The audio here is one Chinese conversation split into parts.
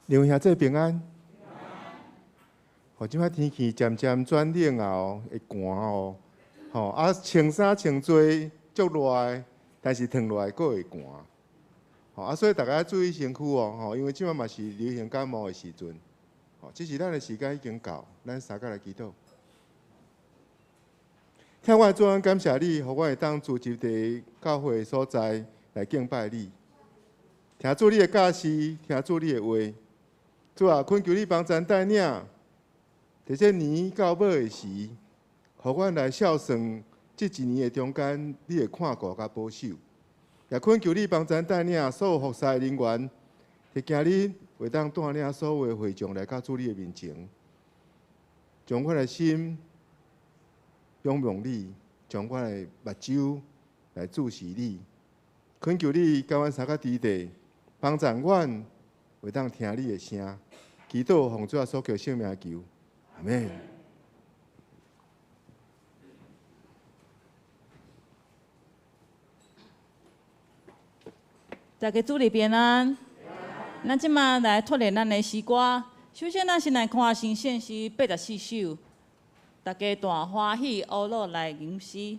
两位兄弟平安。即摆天气渐渐转冷后，会寒哦。穿衫穿多足热，但是脱落来佫会寒。所以大家要注意身躯哦。因为即摆嘛是流行感冒的时阵。这是咱的时间已经到，咱三个来祈祷。听我的主恩，感谢你，互我会当聚集伫教会所在来敬拜你。听主你的教示，听主你的话。主啊，恳求你帮咱带领，伫这年到尾的时，互阮来孝顺这一年的中间，你的看顾甲保守。也恳求你帮咱带领所有服侍人员，伫今日会当带领所有的会众来到主你的面前，将阮的心仰望你，将阮的目睭来注视你。恳求你甲阮三个弟弟，帮助阮会当听你的声。祈祷奉主所求圣名求，阿门。大家主日平安。咱即马来脱练咱的诗歌。首先，咱先来看新献诗84首，大家大欢喜，乌乐来吟诗。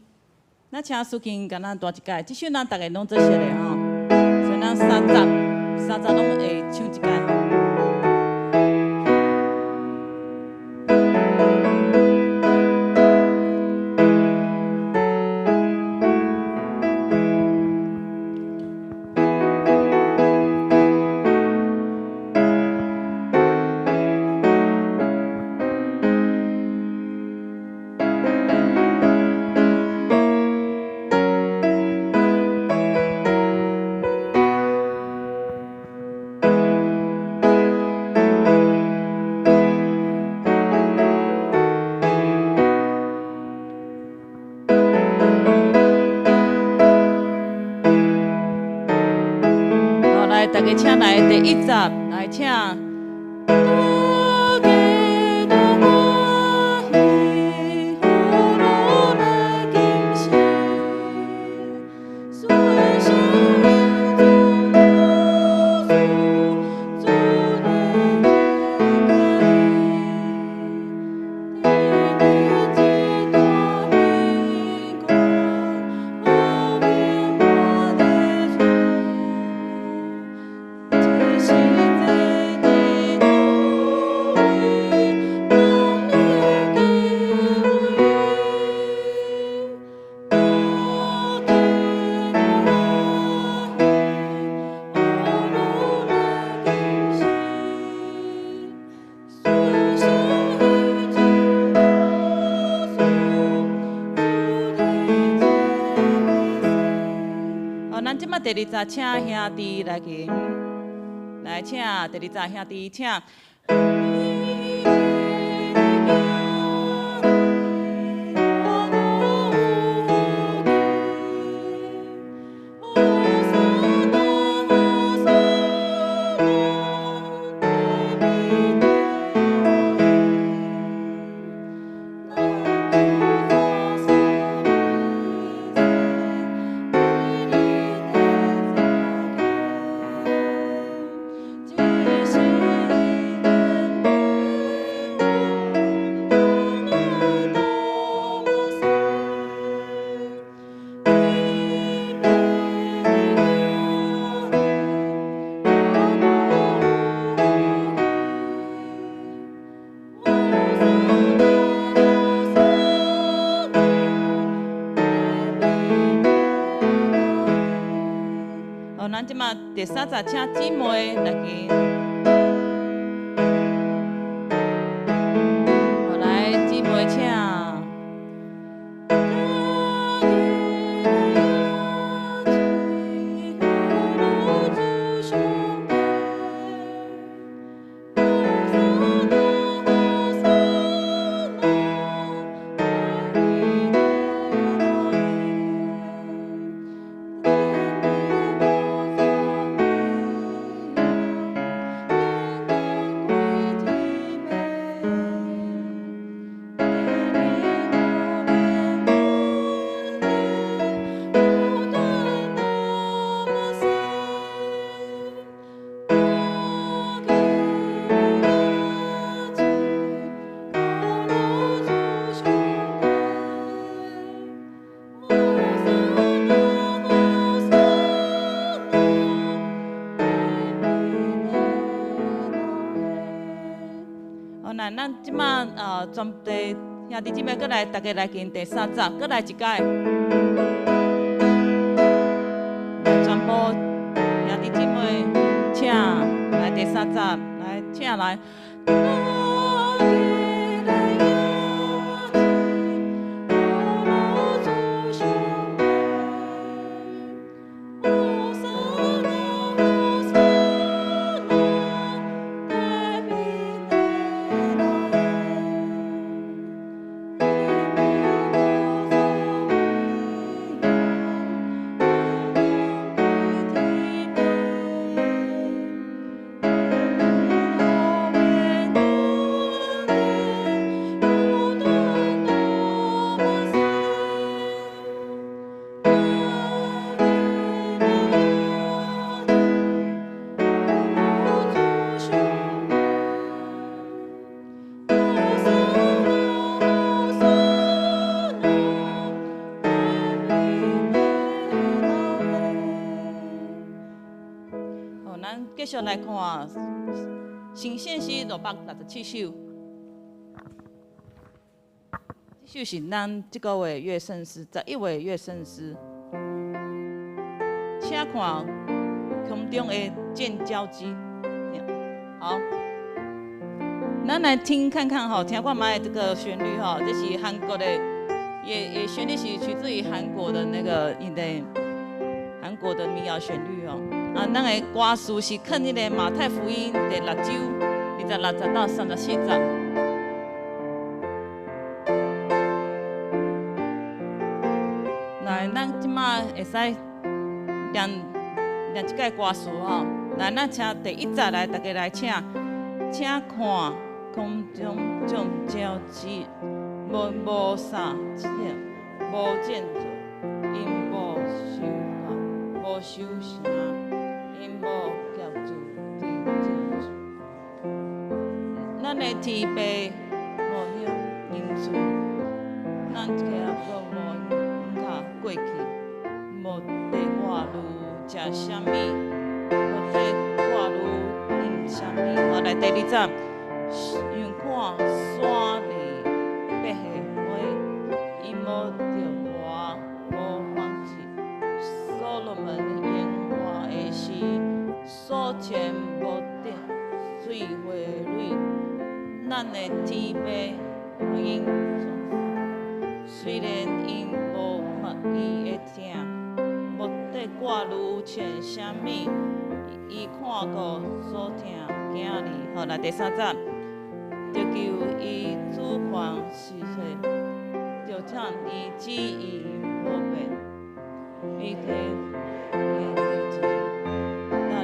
咱请苏琴甲咱弹一解，即首咱大家拢做熟的吼，所以咱三十拢会唱一解。大家请来第1集来请。咱即马第2集请兄弟来吟，来请第2集兄弟请。咱即马第3集请姊妹来吟，来姊妹请。来咱即马全地兄弟姊妹，搁来大家来见第3集，搁来一届，全部兄弟姊妹，请来第3集，来请来。咱继续来看新鲜诗667首，这首是咱这个月乐圣诗，11月乐圣诗。请看空中的建交机，好，咱来听看看吼，听看卖这个旋律吼，这是韩国的，也旋律是取自于韩国的那个韩国的民谣旋律哦。咱的歌词是看迄个马太福音第6章26到34节。来，咱即马会使念一届歌词吼。来，咱请第1节来，大家来请看空中众交织，无啥无建筑，因无修法，无修啥。因无叫做地震，咱的天父无向因此，咱家无卡过去，无地我如食啥物，无地我如饮啥物。我来第2站，远看山里白荷花，伊无着我无放弃，所罗门烟花的诗。所前无得水花蕊，咱的天父互因创啥？虽然因无捌伊会听，无得我如像啥物，伊看过所听囝儿。好，来第3节，着求伊主权是说，着请伊旨意无变，伊摕。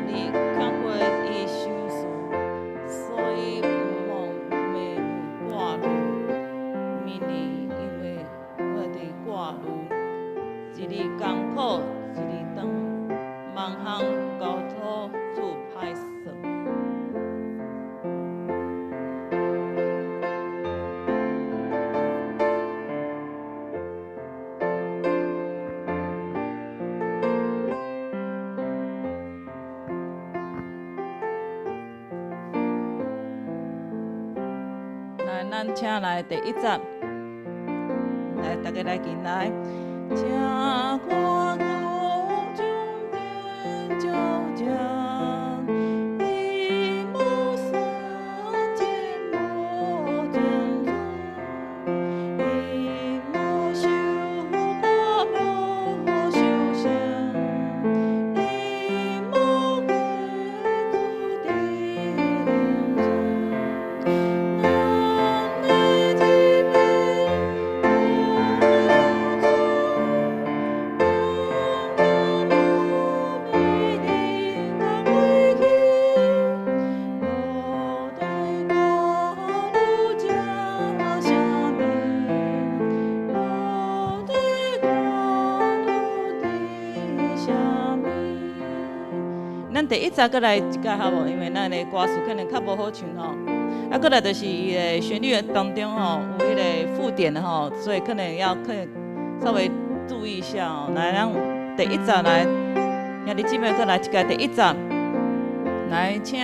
你看过伊手术，所以毋望袂有挂路。明年因为我伫挂路，一日艰苦，一日长，万项交托主歹算。咱请来第1节，来大家来进来，请看空中点交将，一无三见无见中，一无修过无修相，一无给土地咱第1节过来一届好无？因为咱的歌词可能较无好唱吼。啊，过来就是伊的旋律当中吼有迄个附点的吼，所以可能要稍微注意一下哦。来，咱第1节来，兄弟姊妹过来一届第1节，来请。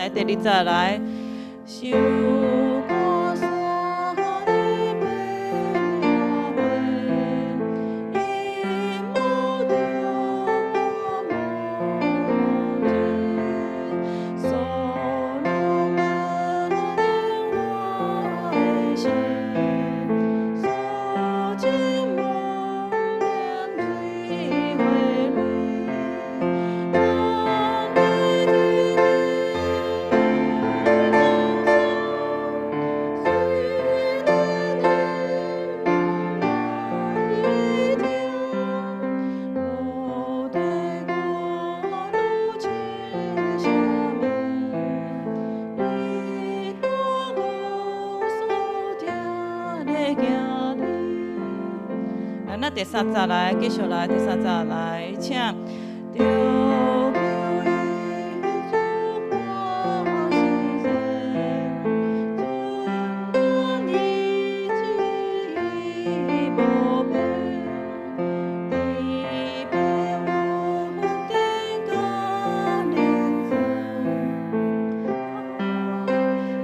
来，第二节来，受过山的白鸟花，因无着我梦境，所罗门我的心，所经梦见最回绿，当你那第三节来，继续来，第三节来，请着求伊祝我心间，尊你记无变，地被我们的感念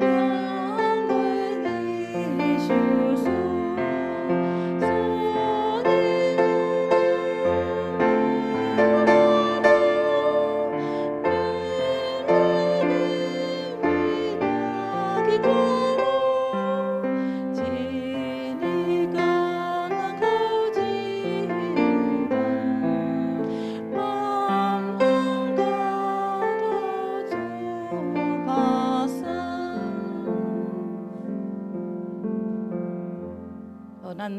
让为你受诉。咱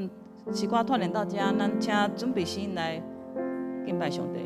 诗歌团练到这，咱请准备心来敬拜上帝。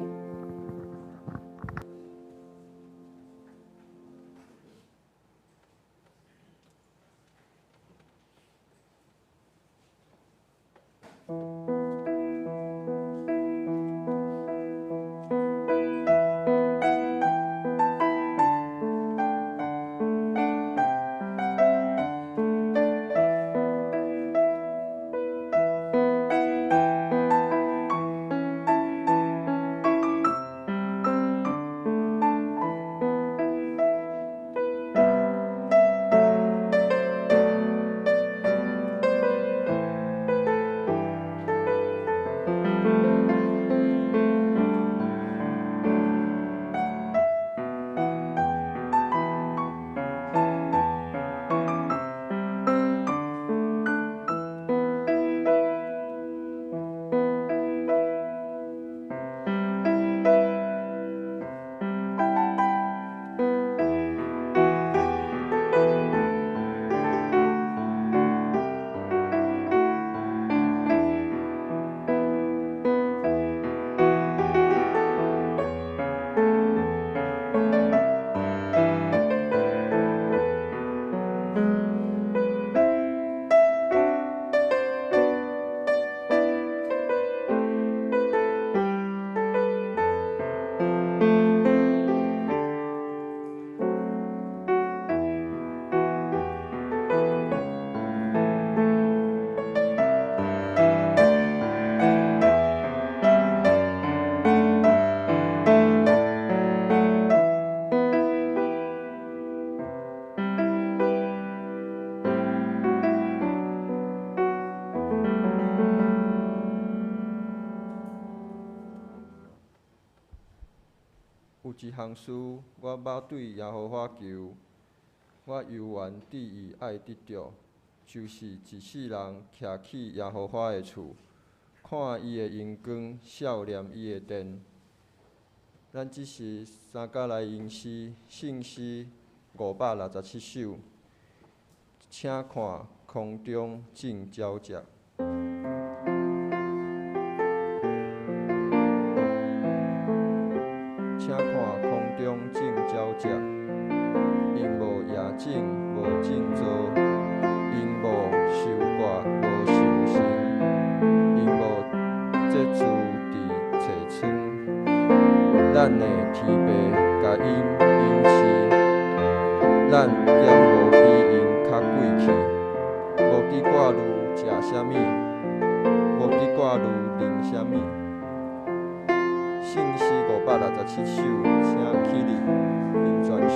有一项事，我捌对耶和华求，我犹原伫伊爱得着，就是一世人徛起耶和华的厝，看伊的荣光，笑念伊的殿。咱即是三甲来吟诗，圣诗567首，请看空中静鸟食。请看空中静鸟食，因无夜静，无静坐，因无受挂，无受心，因无这主伫册窗。咱的天父甲因因饲，咱减无比因较贵气，无比我愈食啥物，无比我愈啉啥物。圣诗567首，请起立，吟全首。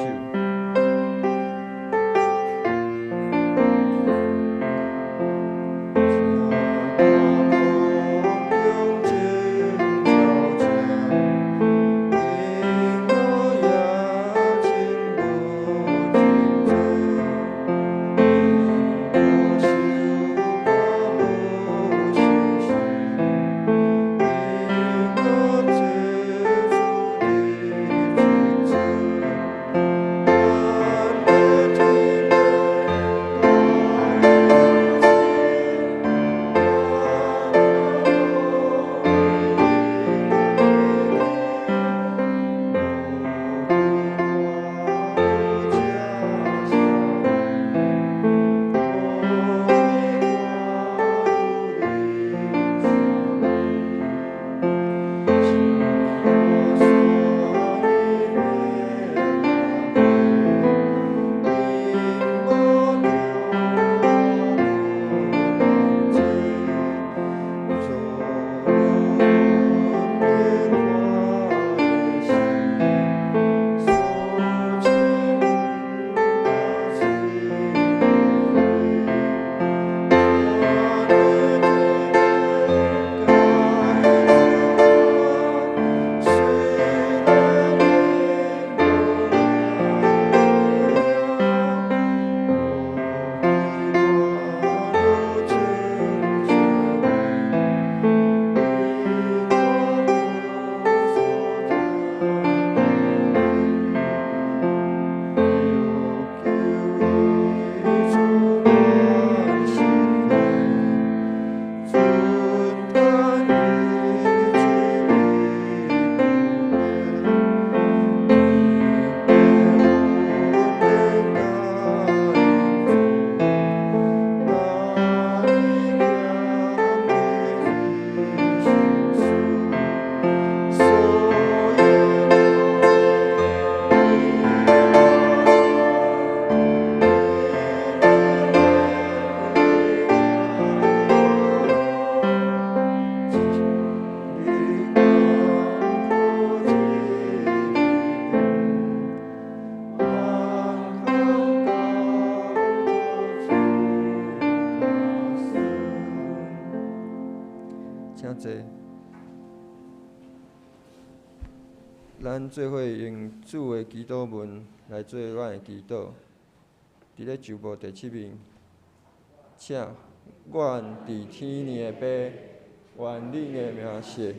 咱做伙用主的祈祷文来做阮的祈祷。伫咧就部第7面，请阮伫天年的爸，愿恁的名谢，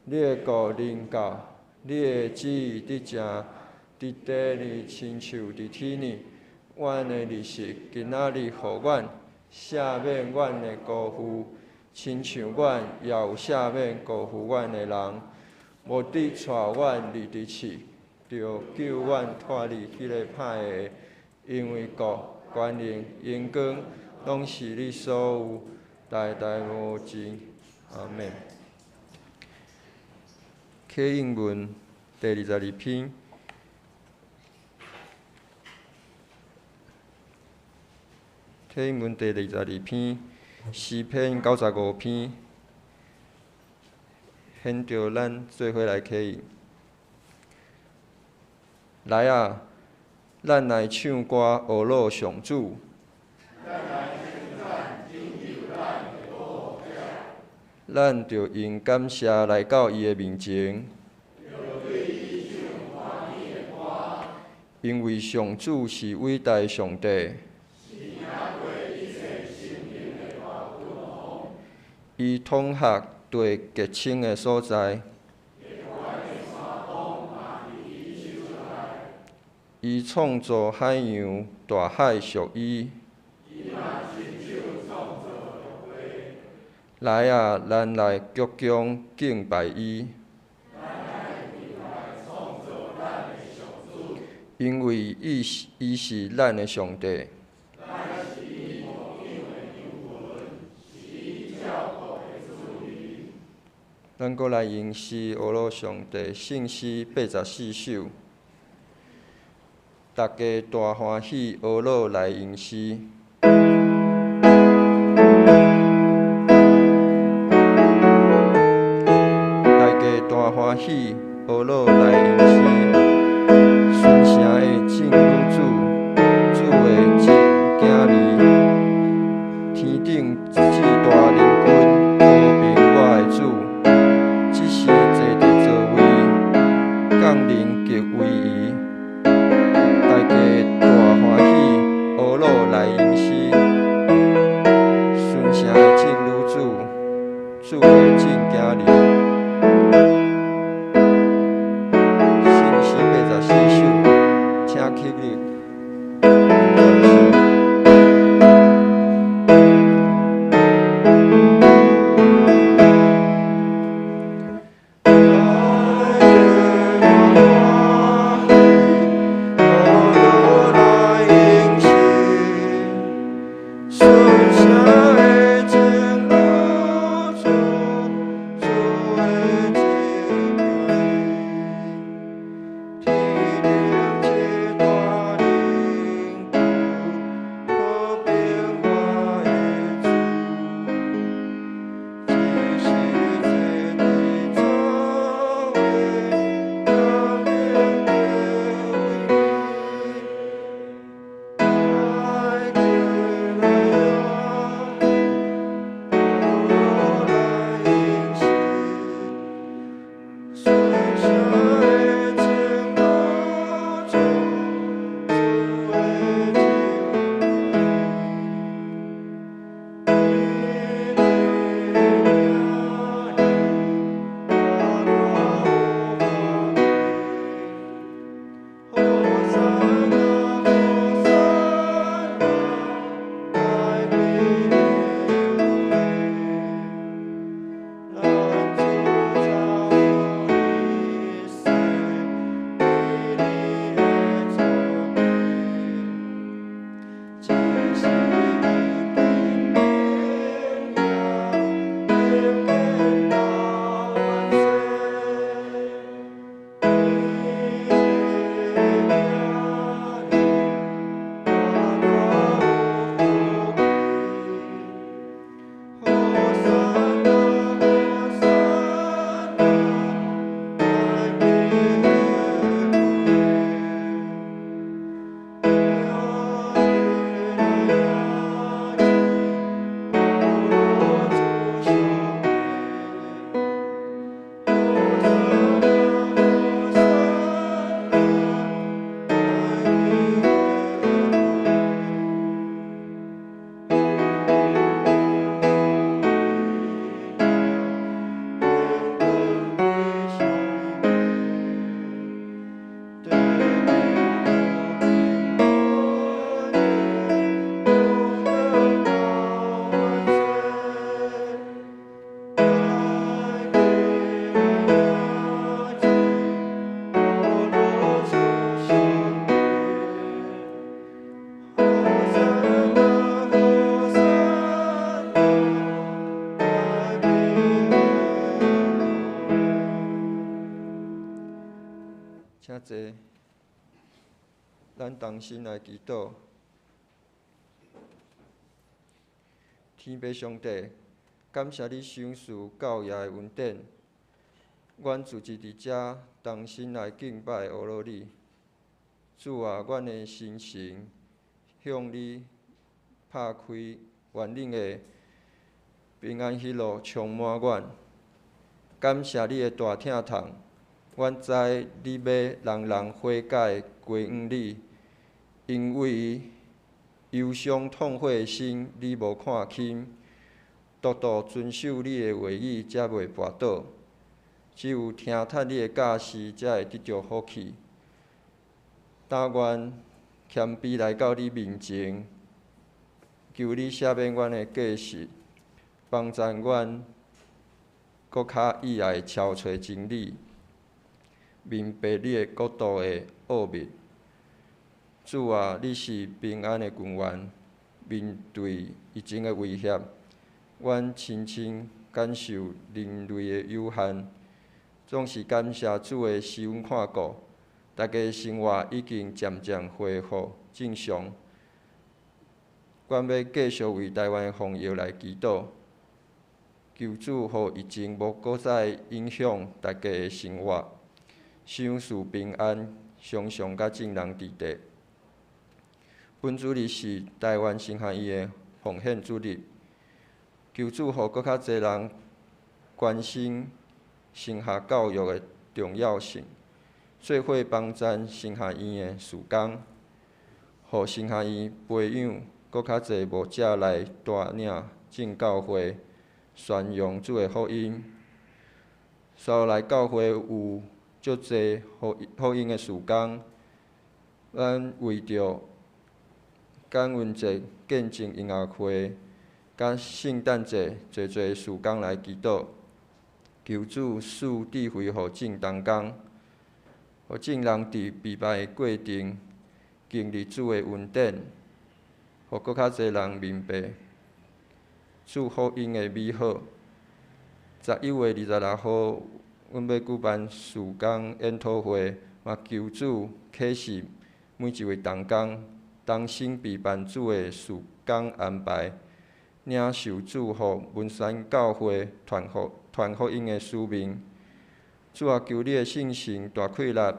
你的国临到，你的旨意伫正，伫地里亲像伫天呢。阮的日食今仔日互阮，赦免阮的辜负，亲像阮也有赦免辜负阮的人。无得带阮入地狱，着救阮脱离迄个歹的，因为国、权力、荣光，拢是你所有，代代无尽。阿免。启应文第22篇。启应文第22篇，诗篇95篇。现着咱做伙来启应。来啊，咱来唱歌学乐上主。咱着用感谢来到伊的面前。因为上主是伟大的上帝。伊统合对极清的所在，伊创造海洋，大海属伊。来啊，咱来鞠躬敬拜伊，因为伊是咱的上帝。咱搁来吟诗学乐上帝圣诗84首，大家大欢喜学乐来吟诗。大家大欢喜学乐来吟诗，顺城的正女主，主的真囝儿，天顶至大人君，和平我的主。即是坐伫座位，降临极为伊，大家大欢喜，学乐来吟诗。顺城的正女主，主的正囝儿，圣请坐，咱同心来祈祷。天父上帝，感谢你赏赐教业的恩典，阮自己伫遮同心来敬拜阿罗你。主啊，阮的心神向你拍开，愿恁的平安喜乐充满阮。感谢你的大疼痛，阮知你要人人悔改归向你，因为忧伤痛悔的心你无看轻，独独遵守你的话语才袂跋倒。只有听택你的教示，才会得到福气。但愿谦卑来到你面前，求你赦免阮的过失，帮助阮搁较意爱超找真理，明白你的国度的奥秘。主啊，你是平安的根源，面对疫情的威胁，阮深深感受人类的有限，总是感谢主的施恩看顾。大家生活已经渐渐恢复正常。阮要继续为台湾的防疫来祈祷，求主互疫情无搁再影响大家的生活，赏赐平安，常常甲正人伫地。本主日是台湾神学院的奉献主日，求主互搁较侪人关心神学教育的重要性。做伙帮赞神学院的事工，互神学院培养搁较侪牧者来带领正教会，宣扬主的福音。所来教会有足侪福音的事工，咱为着感恩节、见证音乐会、甲圣诞节侪事工来祈祷，求主赐智慧互正同工。互正人伫被败的过程经历主的恩典，互搁较侪人明白主福音的美好。11月26号，阮要举办事工研讨会，嘛求主启示每一位同工，同心备办主的事工安排，领受主互文山教会传福音的使命。主啊，求你的圣神大开力，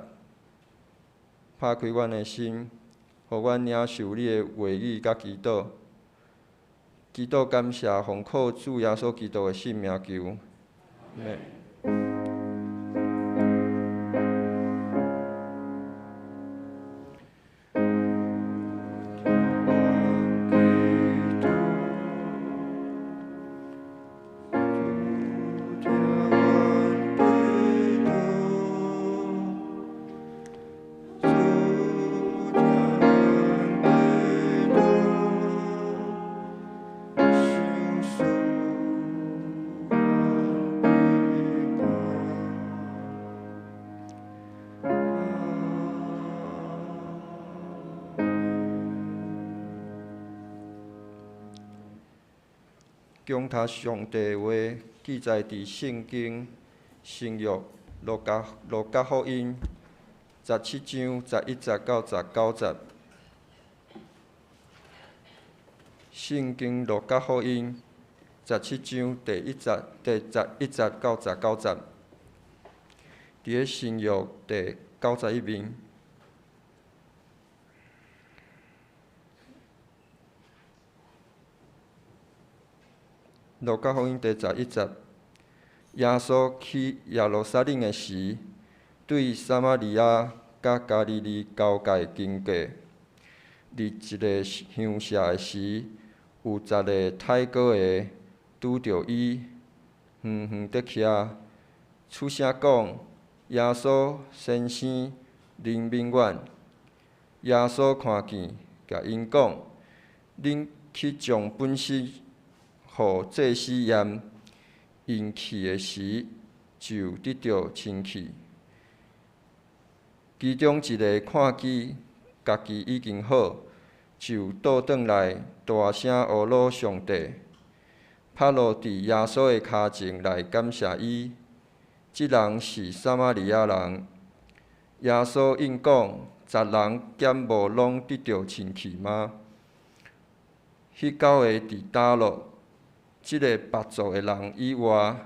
拍开阮的心，互阮领受你的话语甲祈祷。祈祷感谢，奉靠主耶稣基督的圣名求。供他上帝话记载伫圣经新约路加福音17章11节到19节。圣经路加福音17章第11节到19节，伫咧新约第91面。路加福音第11节，耶稣去耶路撒冷的时，对撒玛利亚甲加利利交界经过。入一个乡舍的时，有10个太高的拄着伊，远远伫徛，出声讲：“耶稣先生，恁免阮。”耶稣看见，甲因讲：“恁去将本身互祭司验，因去的时就得到清气。其中一个看见家己已经好，就倒转来大声阿罗上帝，趴落伫耶稣的骹前来感谢伊。这人是撒玛利亚人。耶稣应讲：10人减无拢得着亲去吗？迄9个伫倒落，即个别族的人以外，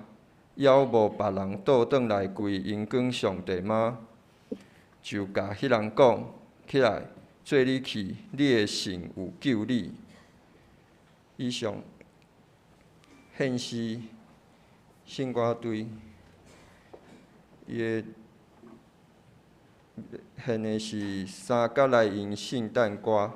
犹无别人倒转来归荣光上帝吗？就甲迄人讲：起来，做你去，你的信有救你。以上献诗圣歌队，伊的献的是三角来用圣诞歌。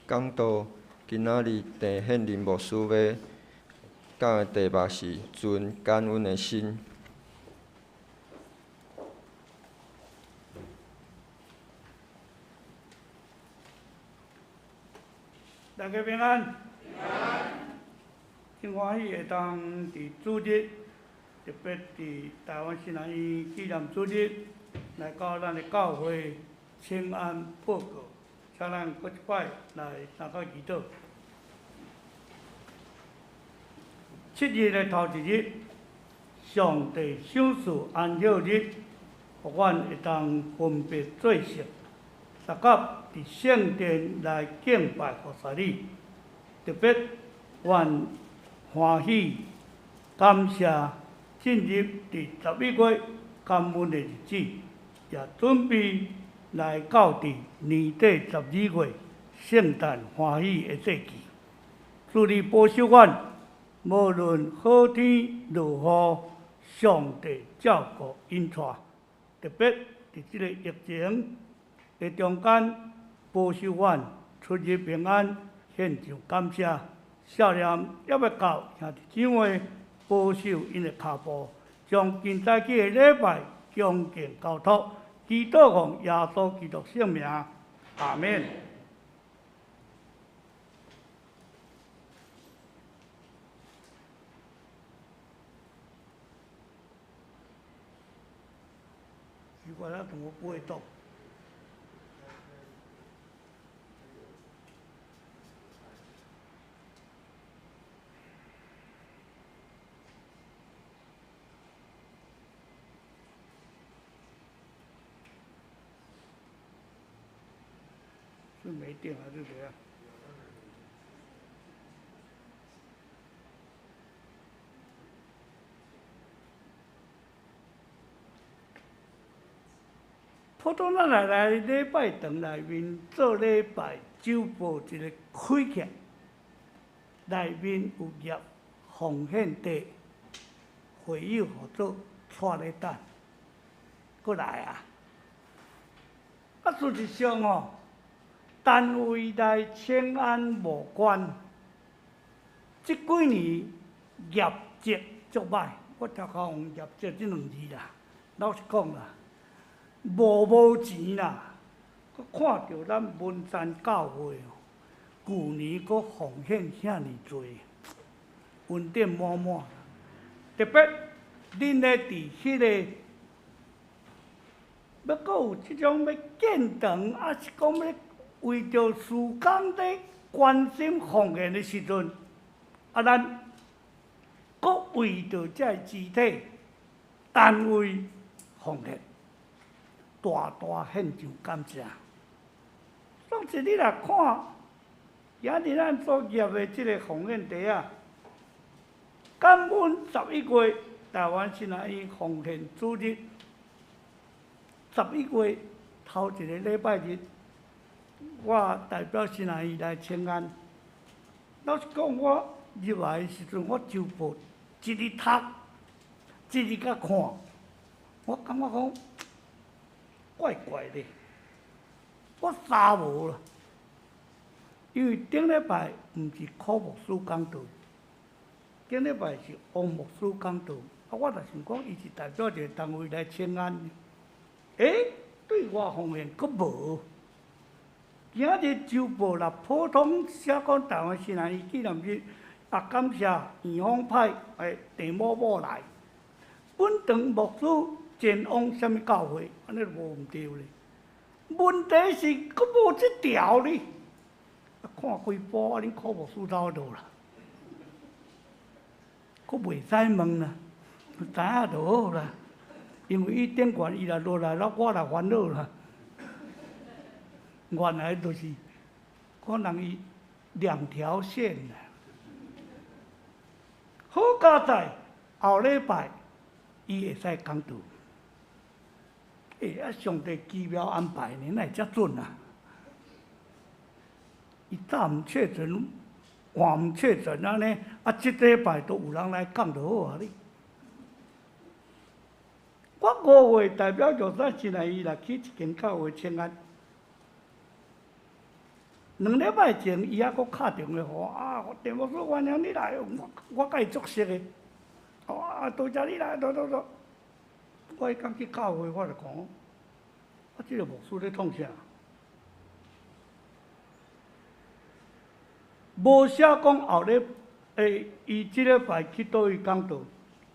讲道今仔日地献林牧师要讲的题目是存感恩的心。大家平安。平安。真欢喜会当伫主日，特别伫台湾新南医纪念主日，来到咱的教会请安报告，请咱搁一摆来参加祈祷。7日的头一日，上帝赏赐安息日，互阮会当分别做圣，三甲伫圣殿来敬拜菩萨你，特别愿欢喜感谢进入伫11月感恩的日子，也准备来到伫年底12月圣诞欢喜的节期。祝你保守阮，无论好天落雨，上帝照顾因带，特别伫即个疫情的中间，保守阮出入平安，献上感谢。少年也要到兄弟姊妹保守因的脚步，将今早起的礼拜恭敬交托，祈祷奉耶稣基督圣名，阿免。奇怪，他怎么不会动？是没电还是怎样？普通咱来礼拜堂内面做礼拜周报一个开起，内面有业奉献地，会友合作带咧等，过来啊！啊，事实上哦。单位内请安无关，即几年业绩足歹，我头壳用业绩即2字啦。老实讲啦，无钱啦。我看到咱文山教会哦，旧年佫奉献遐尼多，恩典满满。特别恁咧伫迄个，要佫有即种要建堂，还是讲要。为着事工咧关心奉献的时阵，咱搁为着这肢体单位奉献，大大献上感谢。总之，你来看，今日咱所业的这个奉献地啊，感恩11月台湾新南医奉献主日，11月头一个礼拜日。我代表新南医来请安。老实讲，我入来的时阵，我周报一日读，一日甲看，我感觉讲怪怪的，我傻无啦。因为顶礼拜毋是柯牧师讲道，顶礼拜是王牧师讲道，我就想讲，伊是代表一个单位来请安。对外方面佫无。今日周报啦，普通写讲台湾新南医纪念日，也感谢圆方派的地某某来。本堂牧师前往什么教会，安尼就无毋对咧。问题是佫无即条咧。看几波，恁柯牧师走倒啦，佫袂使问啦，知影就好啦。因为伊顶悬伊若落来了，我来烦恼啦。原来就是可能伊2条线啦。好佳在后礼拜伊会使讲道。上帝奇妙安排呢，哪会遮准啊？伊早毋确诊，晚毋确诊安尼，即礼拜都有人来讲就好啊哩。我5月代表玉山新南医来去一间教会请安。2礼拜前，伊还佫敲电话互我啊，电牧师原谅你来，我甲伊作识的。哦啊，多谢你来，多。我迄天去教会，我就讲，即个牧师咧创啥？无写讲后日，伊即礼拜去倒位讲道，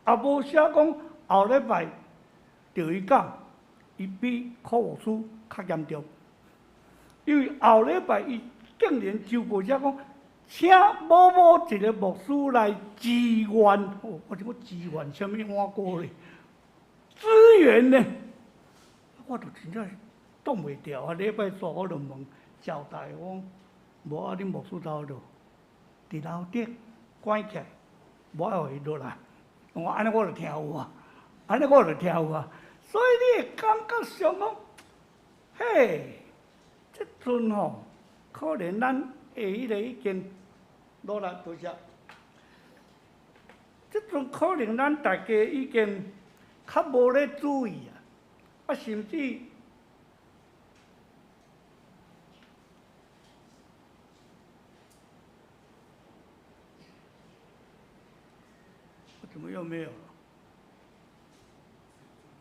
也无写讲后礼拜着伊讲，伊比柯牧师较严重，因为后礼拜伊竟然就无写讲，请某一个牧师来支援，哦，我怎么支援什么碗锅咧？支援呢？我就真正挡袂牢啊！礼拜三我就问交代我，无啊，恁牧师走落，伫楼顶关起来，无要互伊落来。我安尼我就听有啊，安尼我就听有啊。所以你会感觉上讲，嘿，即阵吼，可能咱下迄个已经落来多少？即阵可能咱大家已经较无咧注意啊，啊，甚至。怎么又没有了？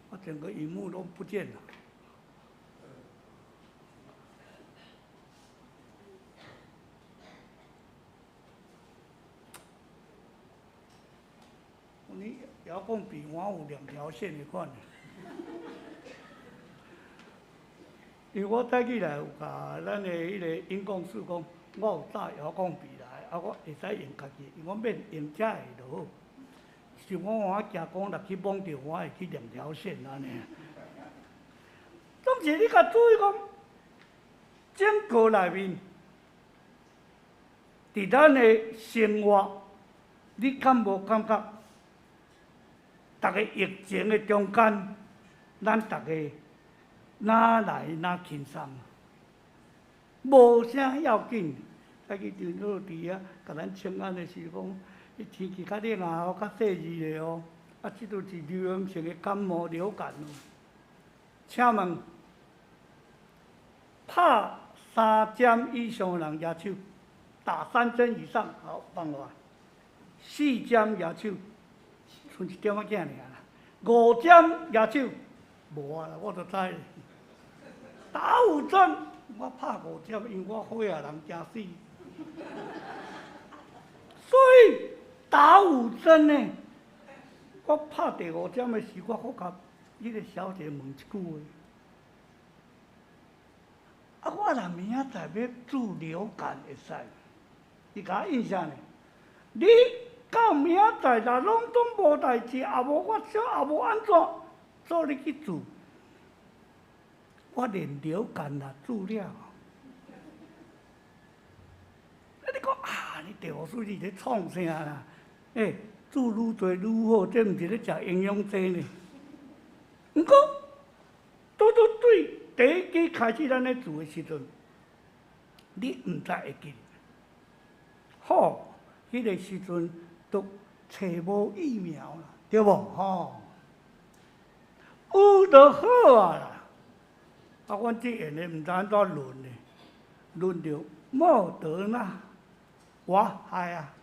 我整个荧幕都不见了。你遥控笔换有2条线的款。因为我早起来有甲咱的迄个音控室讲，我有带遥控笔来，啊，我会使用家己，因为我免用遮个就好。就我行讲，若去摸着我会去2条线安尼。总是你甲注意讲，整个内面，伫咱的生活，你敢无感觉？逐个疫情的中间，咱逐个哪来哪轻松，无啥要紧。早起张老弟啊，甲咱请安的时讲。天气较冷啊，较细热的哦，啊，即都是流行性的感冒、流感哦。请问，拍3针以上的人举手，打3针以上，好放落来。4针举手，剩一点仔囝尔啦。5针举手，无啊啦，我都知。打5针，我拍5针，因为我火啊人惊死。所以。打5针呢？我拍第5针的时，我甲迄个小姐问一句话：啊，我若明仔载要治流感会使？伊甲我印象呢？你到明仔载若拢总无代志，也无发烧，也无安怎，做你去治？我连流感也治了。你讲啊，你第5师你咧创啥啦？煮愈多愈好，这毋是咧食营养剂呢。毋过，对第一期开始咱咧做的时阵，你毋知会记。好，迄个时阵都找无疫苗啦，对无？吼，有就好啊啦。啊，阮这下呢毋知安怎论呢？论着莫德纳，我系啊。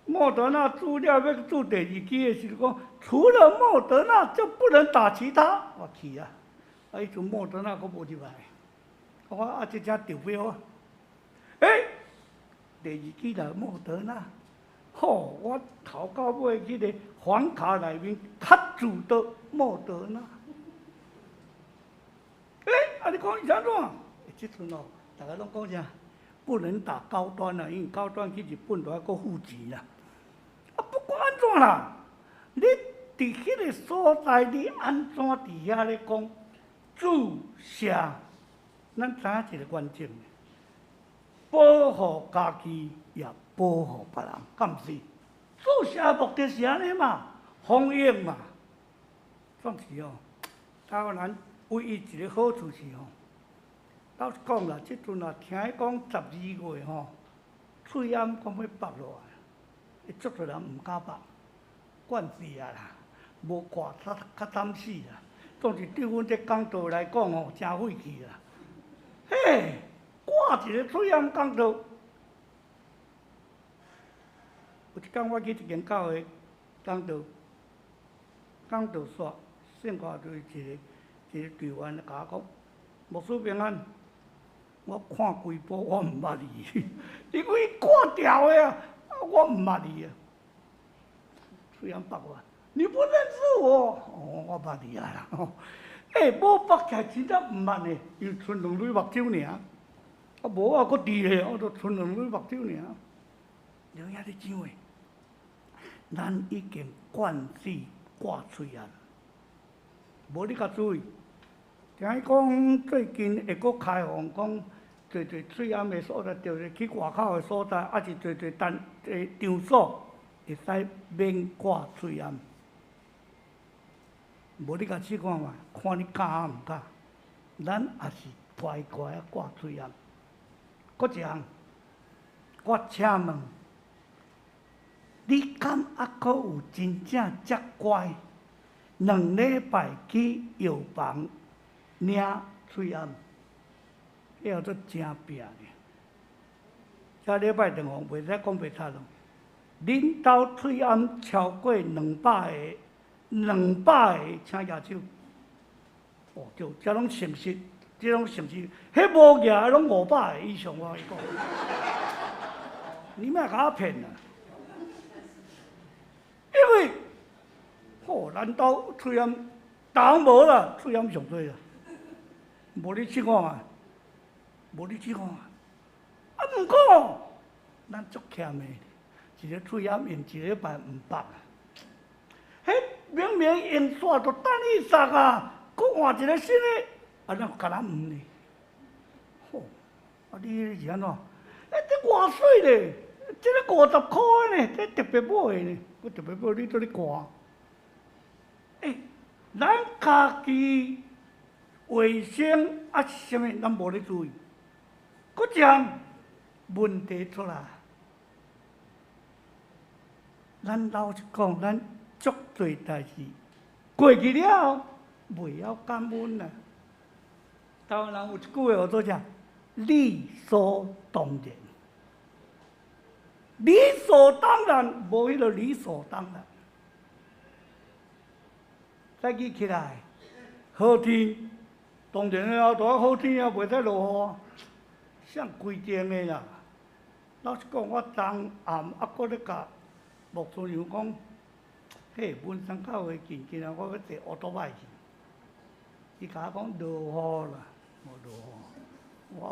莫德纳资料要做第2期的时候，讲除了莫德纳就不能打其他。我去啊！啊，迄阵莫德纳佫无入来，我啊，这只投票啊！第2期来莫德纳，吼！我头到尾迄个黄卡内面较注到莫德纳。啊，你讲伊安怎？即阵哦，大家拢讲啥？不能打高端啦，因为高端去日本都还佫付钱啦。啊，不管安怎啦，你伫迄个所在，你安怎伫遐咧讲注射？咱知影一个关键，保护家己也保护别人，敢毋是？注射目的是安尼嘛，防疫嘛。总是哦，台湾人唯一一个好处是哦。老实讲啦，即阵啊，听伊讲12月吼，喙暗讲要爆落来，足多人毋敢爆，惯势啊啦，无挂较惨死啦。总是对阮这讲道来讲吼，真晦气啦。嘿，我挂一个水暗讲道。有一天我去一间教会讲道，讲道煞，剩下就是一个队员甲我讲，牧师平安，我看规部我毋捌你，因为挂掉的啊，我毋捌你啊。虽然捌我，你不认识我，哦，我捌你啊啦。无捌起来真正毋捌呢，因为剩两蕊目睭尔，啊无我搁伫咧，我就剩两蕊目睭尔。了遐咧怎诶？咱已经惯死挂嘴啊！无你甲注意，听伊讲最近会搁开放，讲侪水暗的所在，就是去外口的所在，还是侪场所会使免挂水暗。无你甲试看嘛，看你敢毋敢？咱也是乖乖啊挂水暗。搁一项，我请问，你敢还阁有真正遮乖？2礼拜去药房领水暗，迄叫做真拼呢。遮礼拜电话袂使讲袂差咯。恁兜水暗超过200个，请举手。哦，对，遮拢诚实，这拢诚实，迄无举的拢500个以上，我跟你讲。你莫甲我骗啊！因为，咱兜水暗，人无啦，水暗上多啦。无你试看嘛，无你试看嘛。啊，毋过，咱足欠的，一个水暗用1礼拜500啊。迄明明用煞就等伊杀啊，搁换一个新的，啊，咱甲咱毋呢？吼，啊，你是安怎？这偌水咧，这个50块呢，这特别买的呢，我特别买你做咧挂。咱家己卫生啊是啥物，咱无咧注意。搁一项问题出来，咱老实讲，咱足侪代志过去了，袂晓感恩啊。台湾人有一句话叫做啥？理所当然。理所当然，无迄个理所当然。早起起来，好天，当然了，大好天啊，袂使落雨，谁规定的啦？老实讲，我昨暗还搁咧甲牧师娘讲，嘿，文山教会近啊，我要坐乌托邦去。伊甲我讲落雨啦，无落雨，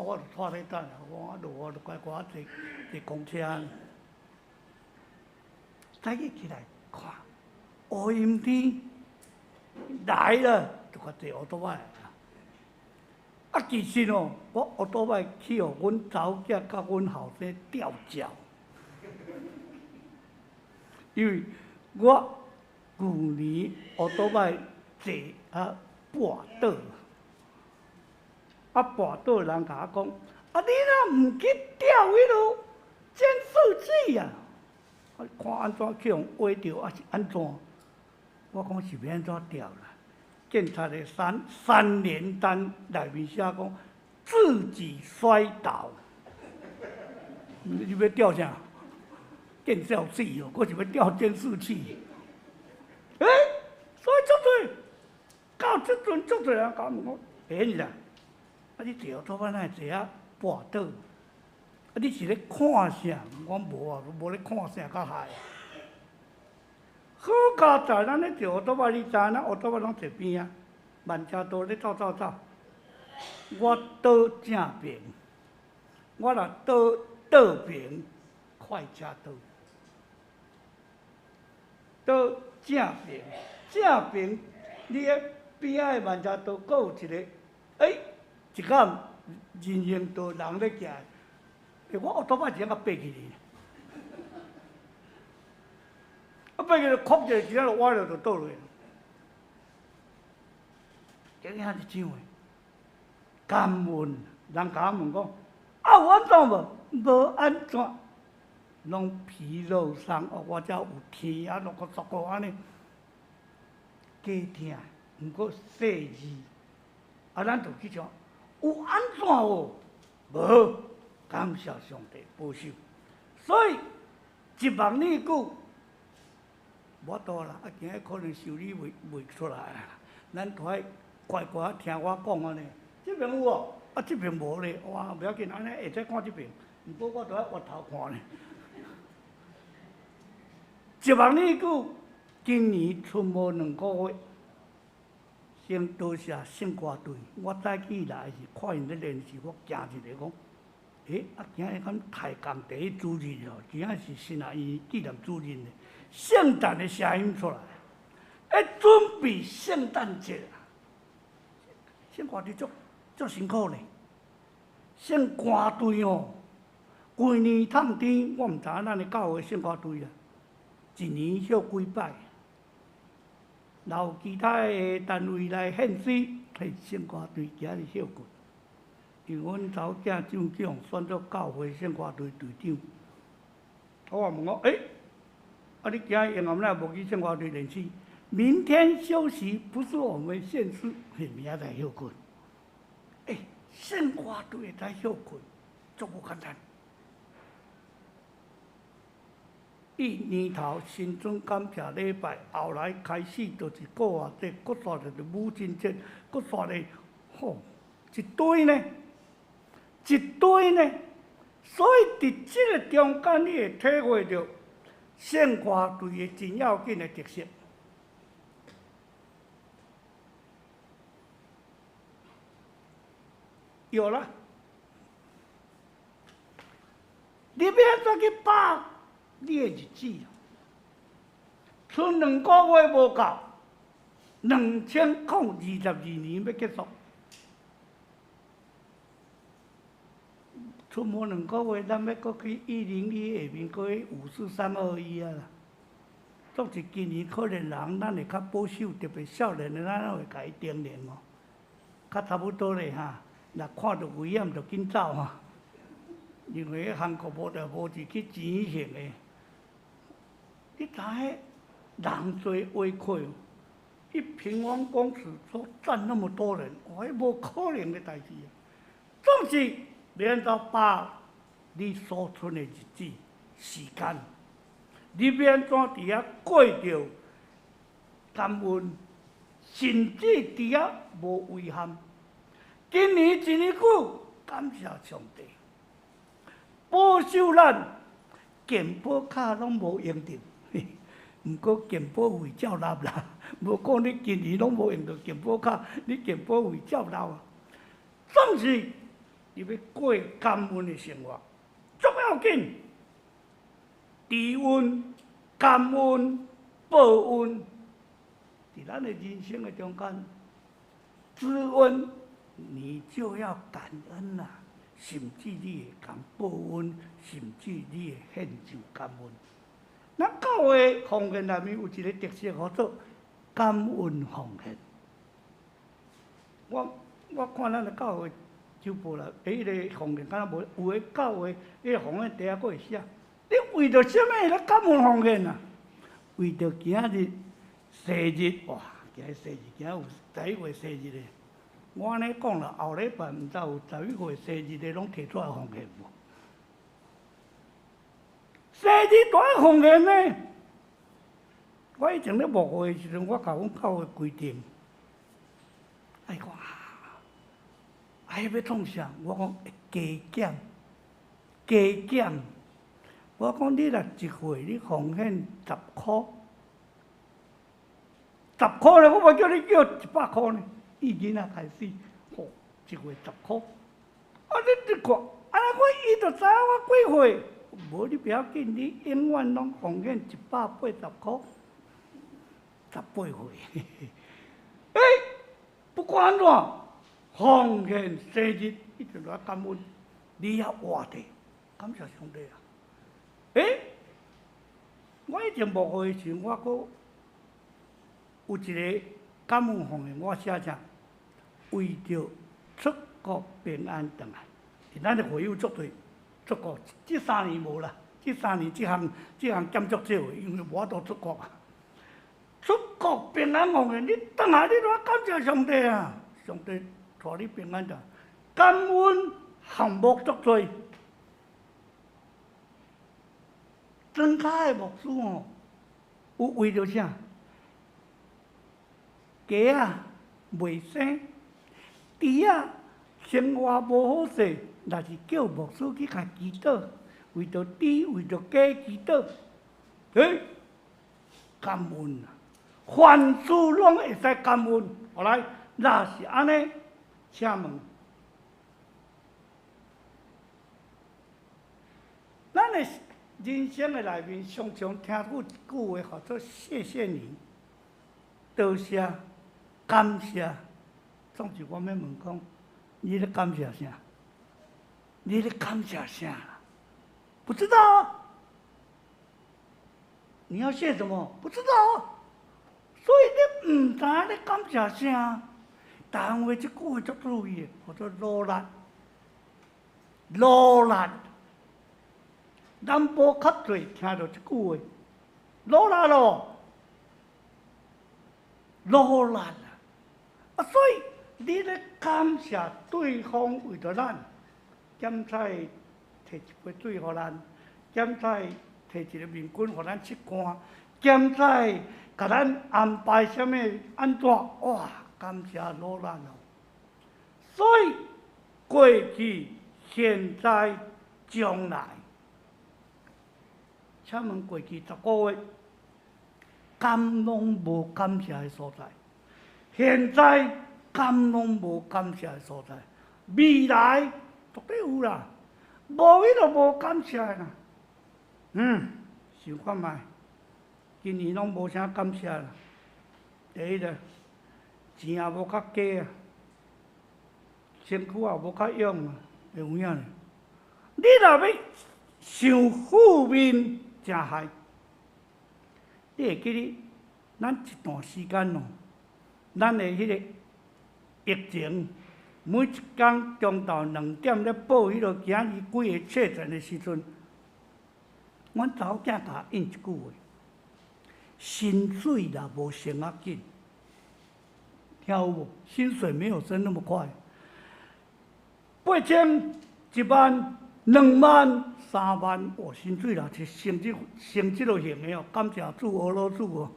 我就拖咧等啊，我落雨就乖乖坐公车。早起起来看，乌阴天。来了，就甲坐乌托邦啦。啊，其实哦，我乌托邦去互阮查囝甲阮后生吊脚，因为我旧年乌托邦坐啊跋倒，啊跋倒人甲我讲，啊你若毋去吊迄落监视器啊，啊看安怎去互画着，还是安怎？我讲是要安怎调啦？检察的3联单内面写讲自己摔倒，你要调啥？电照器哦，我是要调监视器。所以足多，到即阵足多人甲我问讲，你啦，啊你坐拖把哪会坐啊跋倒？啊你是咧看啥？我无啊，无咧看啥较害。好佳在咱咧坐乌托邦，你知影咱乌托邦拢坐边啊，万车道咧走。我倒正边，我若倒边快车道，倒正边，你个边仔的万车道，阁有一个，一间人行道人咧行，我乌托邦是甲爬起哩。啊，爬起来哭者，只要歪了就倒落。这样是怎样？感恩，人甲我问讲，有安怎无？无安怎，拢疲劳伤，我才有天啊，落个足够安尼，加疼，毋过细字，啊，咱就去想，有安怎哦？无，感谢上帝保守。所以1万年久，无多啦，今日可能修理袂出来啦。咱快乖乖听我讲安尼，这边有哦，这边无咧，哇，不要紧，安尼会使看这边，不过我都要挖头看咧。1万年久，今年剩无2个月。先多谢圣歌队，我早起来是看因咧练习，我惊一个讲，今日敢抬杠第一主任哦，今仔是新南医纪念主任咧，圣诞的声音出来，准备圣诞节啊！圣歌队足辛苦咧，圣歌队哦，规年探天，我毋知影咱的教会圣歌队啦，一年休几摆。然后其他的单位来献水，圣歌队今日休困。因为阮查某囝蒋蒋选做教会圣歌队队长，我问我，你今日下暗仔无去圣歌队练习？明天休息，不是我们现实，明仔载休困。圣歌队在休困，足无简单。年头新春感谢礼拜，后来开始就是过节，搁煞就是母亲节，搁煞咧，一堆呢，一堆呢。所以伫这个中间，你会体会到圣歌队的真要紧的特色。有了，你要怎去把你的日子，剩2个月无够，2022年要结束，剩无2个月，咱要搁去101下面搁去54321啊啦。总是今年可能人咱会较保守，特别少年的咱会甲伊叮咛哦，较差不多咧哈。若看到危险就紧走哈，因为韩国无就无是去钱性的。你知影人多围困，一平方公尺所站那么多人，无可能的代志啊！总是免得把你所存的日子、时间，你免怎伫遐过着感恩，甚至伫遐无遗憾。今年一年久，感谢上帝保守咱健保卡拢无用着。毋过健保费照纳啦，无讲你今年拢无用到健保卡，你健保费照纳啊。总是你要过感恩的生活，足要紧。知恩、感恩、报恩，伫咱的人生的中间，知恩你就要感恩啦，甚至你会讲报恩，甚至你会献上感恩。咱教会奉献内面有一个特色，叫做感恩奉献。我看咱的教会就无啦，迄个奉献敢若无，有的教会迄个奉献底下佫会写，你为着什么来感恩奉献啊？为着今日生日哇！今日生日，今日有11月生日的。我安尼讲啦，后礼拜毋知有11月生日的拢摕出来奉献无？生日都爱奉献呢。我以前咧牧会的时阵，我甲阮教会规定，哎讲要创啥？我讲加减。我讲你若一岁你奉献10箍，10箍咧，我无叫你叫100箍呢。伊囡仔开始，一月10箍。你看，安尼伊就知影我几岁。无你不要紧，你永远拢奉献180箍，18岁。不管安怎，奉献生日一定要感恩，你要活着，感谢上帝啊！我以前牧会时，我阁有一个感恩奉献，我写啥？为着出国平安回来，咱的会友作对。出国，这3年无啦，这3年这项减足少的，因为无法度出国啊。出国平安奉献，你回来你都要感谢上帝啊！上帝带你平安的，感恩项目足多。庄脚的牧师哦，有为着啥？鸡啊袂生，猪啊生活无好势，若是叫牧师去甲祈祷，为着猪，为着鸡祈祷，感恩啊！凡事拢会使感恩。后来，若是安尼，请问，咱的人生的内面，常常听过一句话，叫做“谢谢你”，多谢，感谢。总是我要问讲，你咧感谢啥？你咧感谢啥？不知道啊。你要谢什么？不知道啊。所以你唔知影你感谢啥。台湾话这句话足注意的，叫做努力。努力。南部较侪听到这句话，努力咯，努力啊！所以你咧感谢对方为着咱，检采摕一杯水互咱，检采摕一个面巾互咱拭干，检采甲咱安排啥物安怎？哇！感谢努力咯。所以过去、现在、将来。请问过去10个月，敢拢无感谢的所在？现在敢拢无感谢的所在？未来绝对有啦，无伊就无感谢啦。想看卖，今年拢无啥感谢啦。第一个，钱也无较加啊，身躯也无较勇啊，会有影呢？你若要想负面，真害！你会记哩？咱一段时间哦，咱的迄个疫情，每一天中昼2点咧报迄落今日几个确诊的时阵，阮查某囝甲应一句话：薪水若无升啊紧，听有无？薪水没有升那么快，8000、10000、2万。3万，我薪水啦，是升这落型的哦，感谢主俄罗斯哦，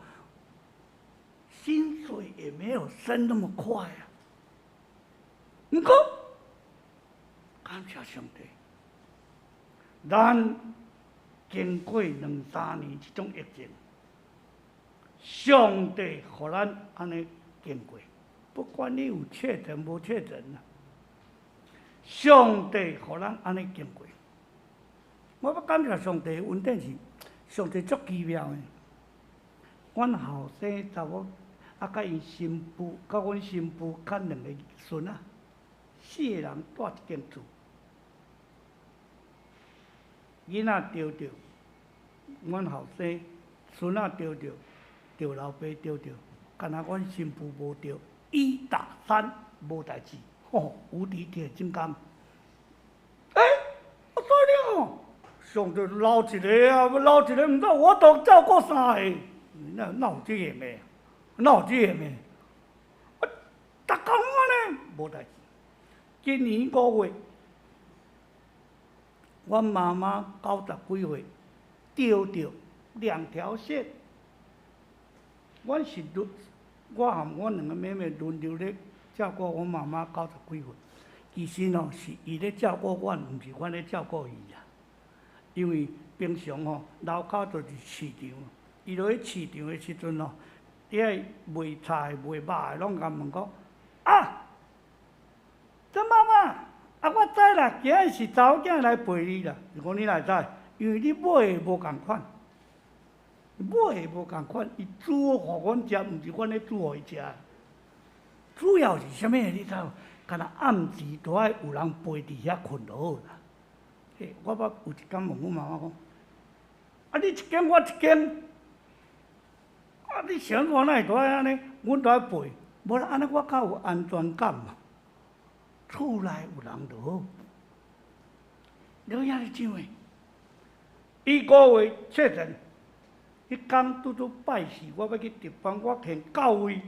薪水也没有升那么快啊。不过，感谢上帝，咱经过2、3年这种疫情，上帝互咱安尼经过，不管你有确诊无确诊啦，上帝互咱安尼经过。我要感谢上帝，稳定是上帝足奇妙的。阮后生查某，甲因新妇，甲阮新妇，甲2个孙仔，4个人住一间厝。囡仔丢着，阮后生孙仔丢着，着老爸丢着，干那阮新妇无着，1打3无代志，无敌铁金刚。我说你哦。上帝捞一个啊，捞一个，唔知我都照顾3个，哪有这样的？哪有这样的？逐工安尼无代志。今年5月，阮妈妈90几岁，丢着2条线。我和阮2个妹妹轮流咧照顾阮妈妈90几岁。其实哦，是伊咧照顾阮，唔是阮咧照顾伊啦。因为平常吼，楼骹就是市场，伊落去市场的时阵吼，伊爱卖菜卖肉的，拢甲问讲啊，张妈妈，我知啦，今日是查某囝来陪你啦。就讲你哪会知？因为你买的无共款，买的无共款，伊煮互阮食，毋是阮咧煮互伊食。主要是啥物？你知？敢若暗时都爱有人陪伫遐困就好啦。我捌有一天问阮妈妈讲：啊，你一间我一间，啊，你想我哪会都爱安尼？阮都爱陪，无安尼我较有安全感嘛。厝内有人就好。了遐是怎诶？伊5月确诊，迄天拄拄拜四，我要去值班，我填9位。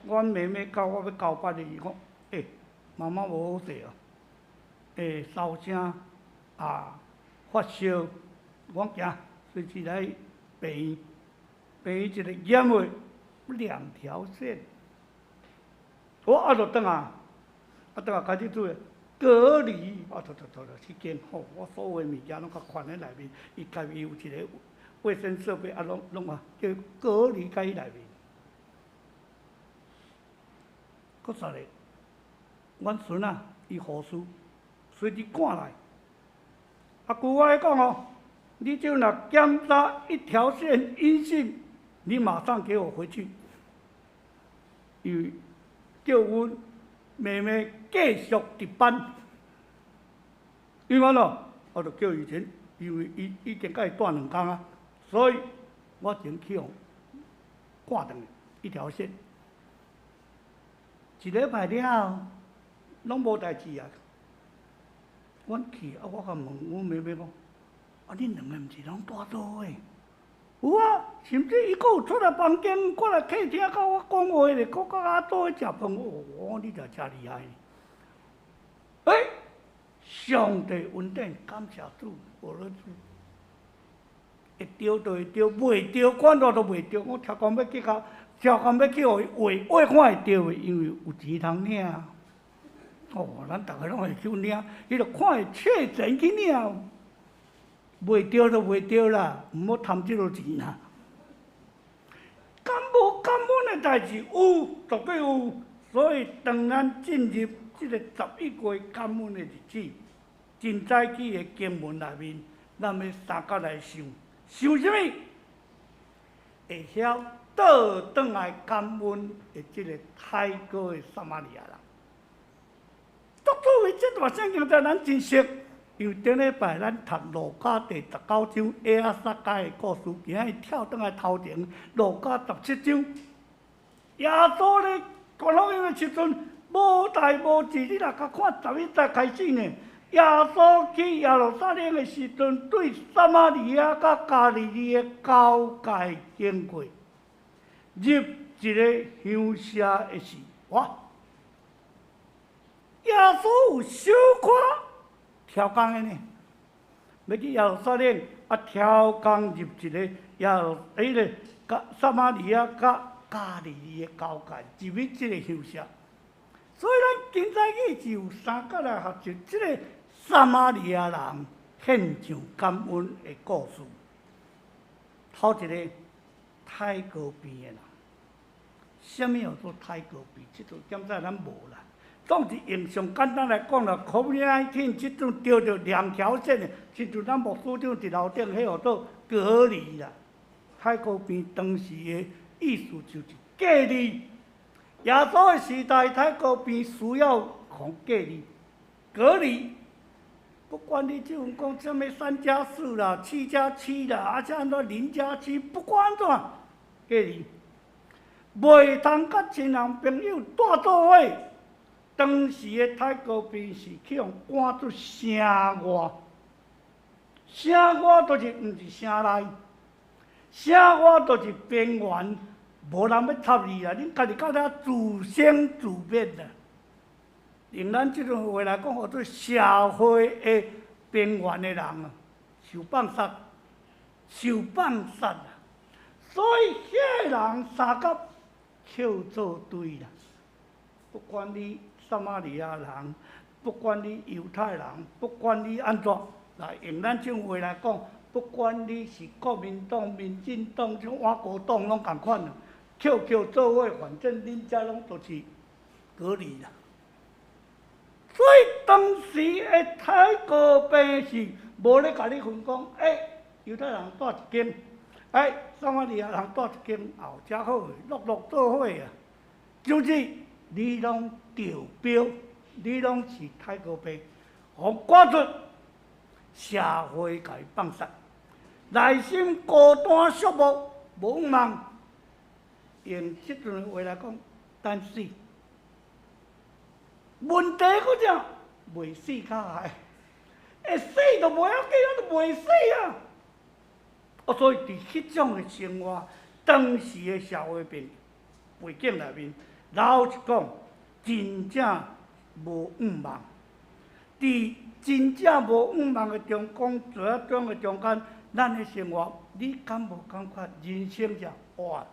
阮妹妹到我要交班的，伊讲：妈妈无好势啊。会烧声发烧，我行随时来病院，病院一个验位2条线，我就转啊开始做隔离，去见好，我所有物件拢甲款在内面，伊家己有一个卫生设备拢叫隔离在伊内面。搁再咧，阮孙啊，伊护士随时赶来，句我来讲哦，你就若检查1条线阴性，你马上给我回去，伊叫阮妹妹继续值班。因为我就叫以前，因为伊已经甲伊住2天啊，所以我先去互挂断1条线。1礼拜了后，拢无代志啊。阮去我甲问阮妹妹讲，恁2个毋是拢住做伙？有啊，甚至伊阁有出来房间，过来客厅甲我讲话咧，阁甲我做伙食饭。我你着真厉害。上帝恩典，感谢主，无论主会着就会着，袂着管我都袂着。我超讲要去互伊画看会着的，因为有钱通领。咱逐个拢会去领，伊就看会确诊去领。袂着就袂着啦，毋好贪即落钱啦。敢无感恩的代志有，绝对有。所以当咱进入即个11月感恩的日子，真早起的经文内面，咱要三角来想什么？会晓倒转来感恩的即个泰国的撒玛利亚人。作为这段圣经，咱真熟，因为顶礼拜咱读路加第19章耶亚撒该的故事，今仔日跳转来头前路加17章，耶稣咧传福音的时阵，无代无志，你若甲看11节开始呢。耶稣去耶路撒冷的时阵，对撒玛利亚甲加利利的交界经过，入一个乡舍的时，耶稣有小可挑工的呢，要去耶路撒冷挑工入一个撒玛利亚甲加利利的交界，入去这个乡舍。所以咱今早起就有三角来学习这个撒玛利亚人献上感恩的故事。头一个泰戈边的人，什么叫做泰戈边？这种检查咱无啦。总是用上简单来讲啦，COVID-19这种着着2条线的，亲像咱牧师长伫楼顶迄号做隔离啦。泰戈边当时的意思就是隔离。耶稣的时代，泰戈边需要互隔离。不管你即阵讲什么3+4啦、7+7啦，像安怎0+7，不管安怎，隔离，袂通甲亲人朋友住做伙。当时的泰戈边是去互赶出城外，城外就是毋是城内，城外就是边缘，无人要插你啦，恁家己到遐自生自灭啦。用咱即种话来讲，叫做社会的边缘的人啊，受放杀啊！所以遐人三角扣做对啦。不管你撒玛利亚人，不管你犹太人，不管你安怎，来用咱这种话来讲，不管你是国民党、民进党、像外国党拢共款啦，扣做伙，反正恁遮拢都是隔离啦。所以当时的泰戈边是无咧甲你分讲，犹太人住一间，撒玛利亚人住一间，后遮好，陆做伙啊，就是你拢着标，你拢是泰戈边，互赶出社会甲伊放杀，内心孤单寂寞，无望。用即阵话来讲，等死。问题搁只袂死较害，会死就袂要紧，就袂死啊！所以伫迄种的生活，当时的社会背景内面，老实讲，真正无望。伫真正无五万个中讲做啊种个中间，咱的生活，你敢无感觉人生就活？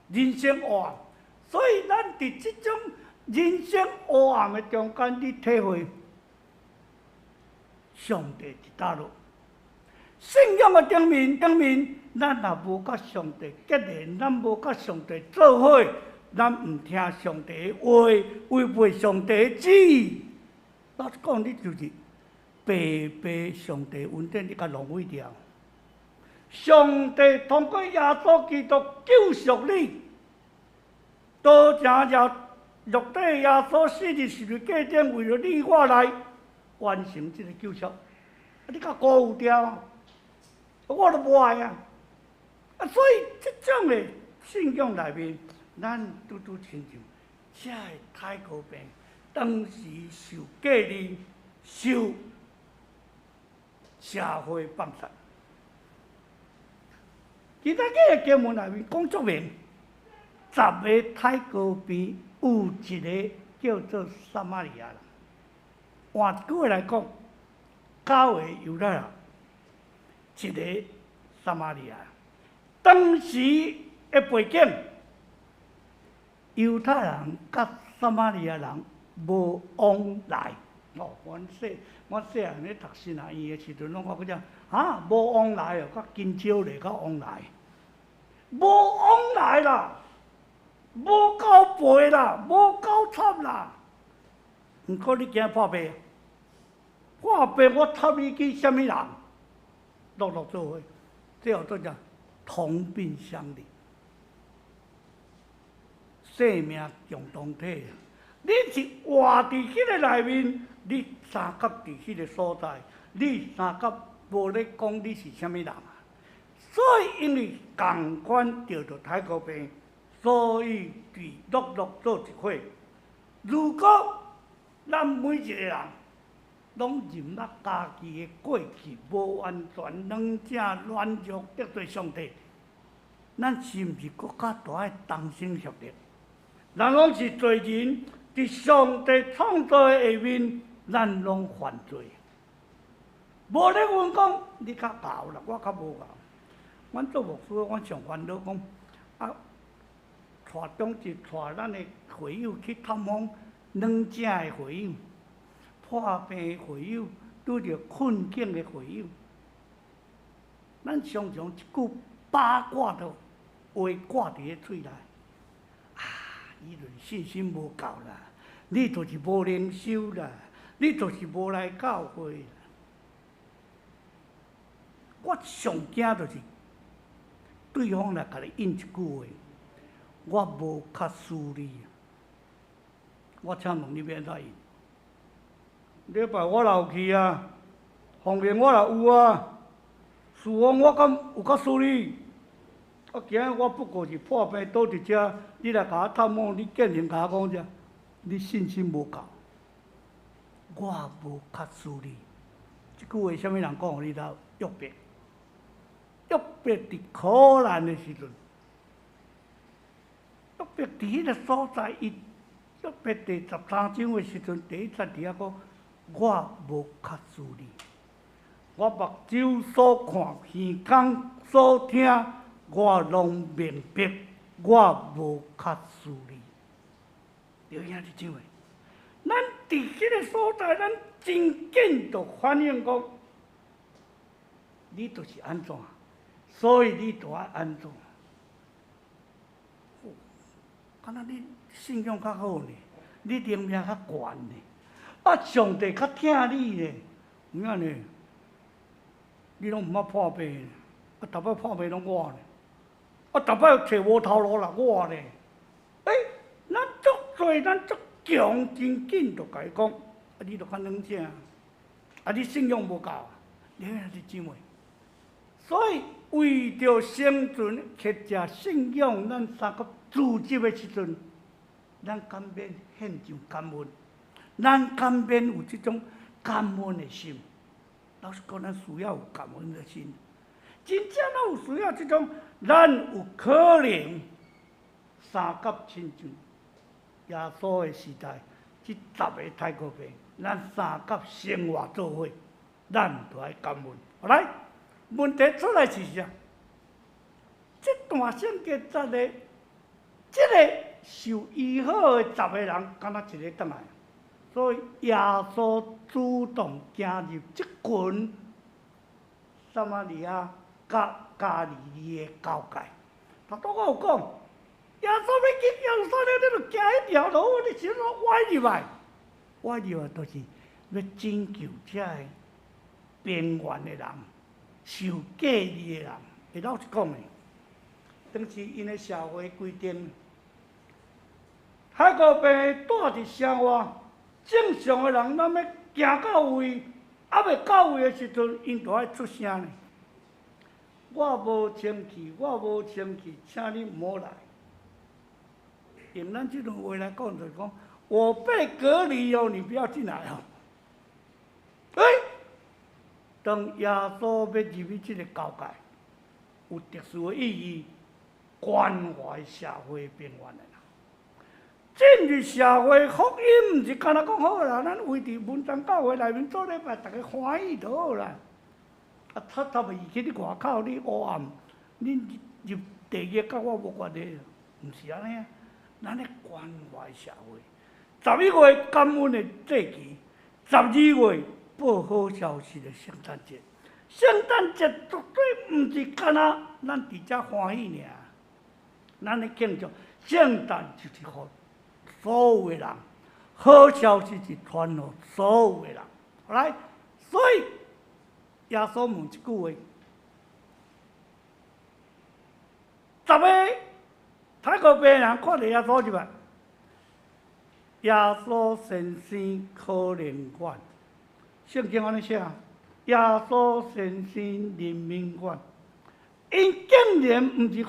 人生活，所以咱伫即种人生黑暗的中间，你体会上帝伫倒落。信仰的顶面，咱若无甲上帝结连，咱无甲上帝做伙，咱毋听上帝的话，违背上帝的旨意，老实讲，你就是白白上帝恩典，你甲浪费掉。上帝通过耶稣基督救赎你，多正正肉体耶稣死伫十字架顶，为了你我来完成这个救赎。你甲辜负掉，我都无爱啊！所以这种的信仰内面，咱拄亲像这个太高病，当时受隔离、受社会放杀。其他几个经文内面讲足明，10个太高边有一个叫做撒玛利亚人。换一句话来讲，9个犹太人，一个撒玛利亚。当时的背景，犹太人甲撒玛利亚人无往来。哦，我细汉咧读新学院的时阵，拢讲讲无往来哦，较紧少咧，较往来。无往来啦，无交陪啦，无交插啦。毋过你惊破病，破病我插你去什么人？陆陆做伙，最后做啥？同病相怜，性命共同体。你是活伫迄个内面，你三甲伫迄个所在，你三甲无咧讲你是啥物人啊？所以因为共款得到太高病，所以对陆陆做一伙。如果咱每一个人拢认捺家己的过去无完全软正软弱得罪上帝，咱是毋是搁较大的同心协力？咱拢是罪人，伫上帝创造的下面，咱拢犯罪。无咧阮讲，你较厚啦，我较无厚。阮做牧师，阮上烦恼讲带中职带咱的会友去探访软正的会友、破病的会友、拄着困境的会友，咱常常一句八卦的话挂伫咧嘴内，伊就是信心无够啦，你就是无灵修啦，你就是无来教会啦。我上惊就是对方来甲你应一句话，我无较输你。我请问你要安怎应？礼拜我有去啊，方面我也有啊，事奉我敢有较输你？今日我不过是破病倒伫遮，你来甲我探望，你见人甲我讲者，你信心无够，我无较输你。即句话，啥物人讲互你知？约伯。约伯伫苦难的时阵，约伯伫迄个所在，约伯第13章的时阵，第1节伫遐讲：我无较输你，我目睭所看，耳孔所听，我拢明白，我无较输你。有影是怎话？咱伫迄个所在，咱真紧就反映讲，你就是安怎？所以你就要安怎？敢若你信仰较好呢，你能力较悬呢，上帝较疼你呢，有影呢？你拢毋捌破病，逐摆破病拢我呢，逐摆找无头路啦，我呢？咱足多，咱足强，真紧就甲伊讲，你著较软正，你信仰无够，你影是怎话？所以。为着生存，克制信仰，咱三个自执的时阵，咱甘免献上感恩，咱甘免有这种感恩的心。老实讲，咱需要有感恩的心，真正咱有需要这种，咱有可能三甲亲像耶稣的时代，这10个太高病，咱三甲生活做伙，咱就爱感恩。来，问题出来是啥？这段圣经节的，这个受医好的10个人，敢若一个倒来，所以耶稣主动加入这群撒玛利亚甲加利利的交界。头拄我有讲，耶稣要进耶路撒冷，你就行迄条路，你想说歪入来，歪入来就是要拯救这个边缘的人、受隔离的人。会老实讲的，当时因的社会规定，海国病带伫城外，正常的人，咱要行到位，还未到位的时阵，因就爱出声呢。我无生气，我无生气，请你唔好来。用咱这种话来讲，就是讲我被隔离哦，你不要进来哦。当耶稣要入去这个交界，有特殊的意义，关怀社会边缘的人。进入社会福音，唔是干那讲好啦，咱为伫文章教会内面做礼拜，大家欢喜就好啦。他袂去你外口，你黑暗，你入地狱，甲我无关系，唔是安尼啊。咱咧关怀社会。11月感恩的节期，12月报好消息的圣诞节。圣诞节绝对唔是干那咱伫遮欢喜尔，咱咧庆祝圣诞就是互所有的人，好消息是传互所有的人。来，所以耶稣问一句话：10个泰国病人看到耶稣入来，耶稣先生可怜我。圣经安尼写啊，耶稣先生怜悯我，因竟然唔是